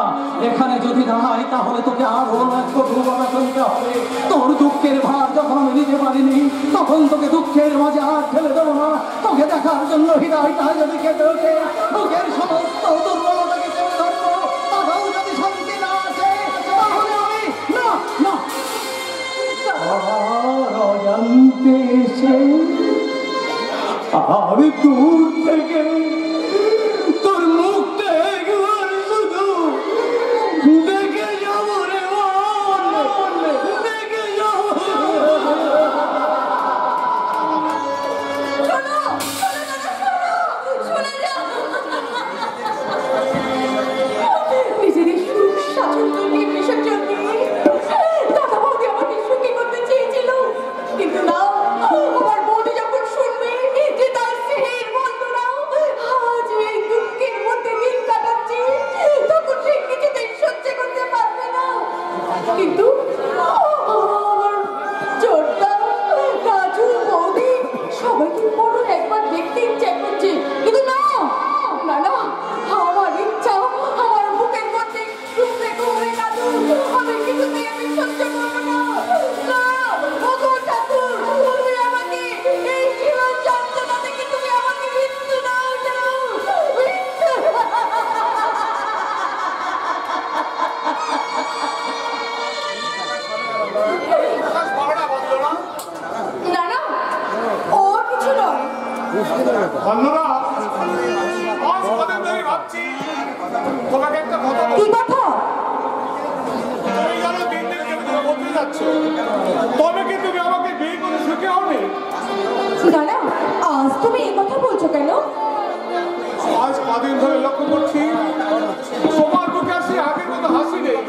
Speaker 5: এখানে যদি দাঁড়াই তাহলে তোকে আরো একটু ডুবানা করতে হবে। তোর দুঃখের ভার যখন আমি নিতে পারিনি, তখন তোকে দুঃখের মাঝে আর ফেলে দেবো না। তোকে দেখার জন্য হৃদয়টা যদি কেঁদে ওঠে, বুকের সমস্ত দুর্বলতাকে চেপে ধরবো, তাতেও যদি শান্তি না আসে, তাহলে আমি না না আর অজান্তে এসে আমি দূর থেকে তোর মুখটা একবার শুধু দেখে যাবো রে মন, দেখে যাবো।
Speaker 3: নিজেদের সুখ স্বাচ্ছন্দ্য নিয়ে বিসর্জন দিয়ে দাদা বৌদি আমাকে সুখী করতে চেয়েছিল, কিন্তু না, আমার বৌদি যখন শুনবে যে তার স্ত্রীর বন্ধুরা আজ এই দুঃখের মধ্যে দিন কাটাচ্ছে, তখন সে কিছুতেই সহ্য করতে পারবে না। কিন্তু আমার জোরদা, রাজু, বৌদি সবাইকে বড় একবার দেখতে ইচ্ছা করছে, কিন্তু না না না, আমার ইচ্ছা আমার বুকের মধ্যে ঘুরে ঘুরে কাঁদুক, আমি কিছুতেই আমি সহ্য করবো না। না, ওগো ঠাকুর, তুমি আমাকে এই জীবন যন্ত্রণা থেকে তুমি আমাকে মৃত্যু দাও না, মৃত্যু। না না, ও কিছু নয়।
Speaker 6: বন্ধুরা, আজ কদিন ধরে ভাবছি তোমাকে একটা কথা
Speaker 3: কি
Speaker 6: বলবো।
Speaker 3: কথা?
Speaker 6: তুমি জানো দিন দিন কেন তুমি বদলে যাচ্ছ, তবে কি তুমি আমাকে বিয়ে করে সুখী হবে?
Speaker 3: না না, আজ তুমি এই কথা বলছো কেন?
Speaker 6: আজ কদিন ধরে লক্ষ্য করছি তোমার মুখে আসি আগের মতো হাসি নেই,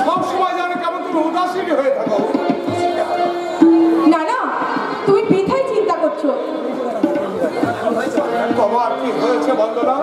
Speaker 6: সবসময় জানো কেমন তুমি উদাসীন হয়ে থাকো।
Speaker 3: না না, তুমি বৃথাই চিন্তা করছো।
Speaker 6: তোমার কি হয়েছে বন্দনা?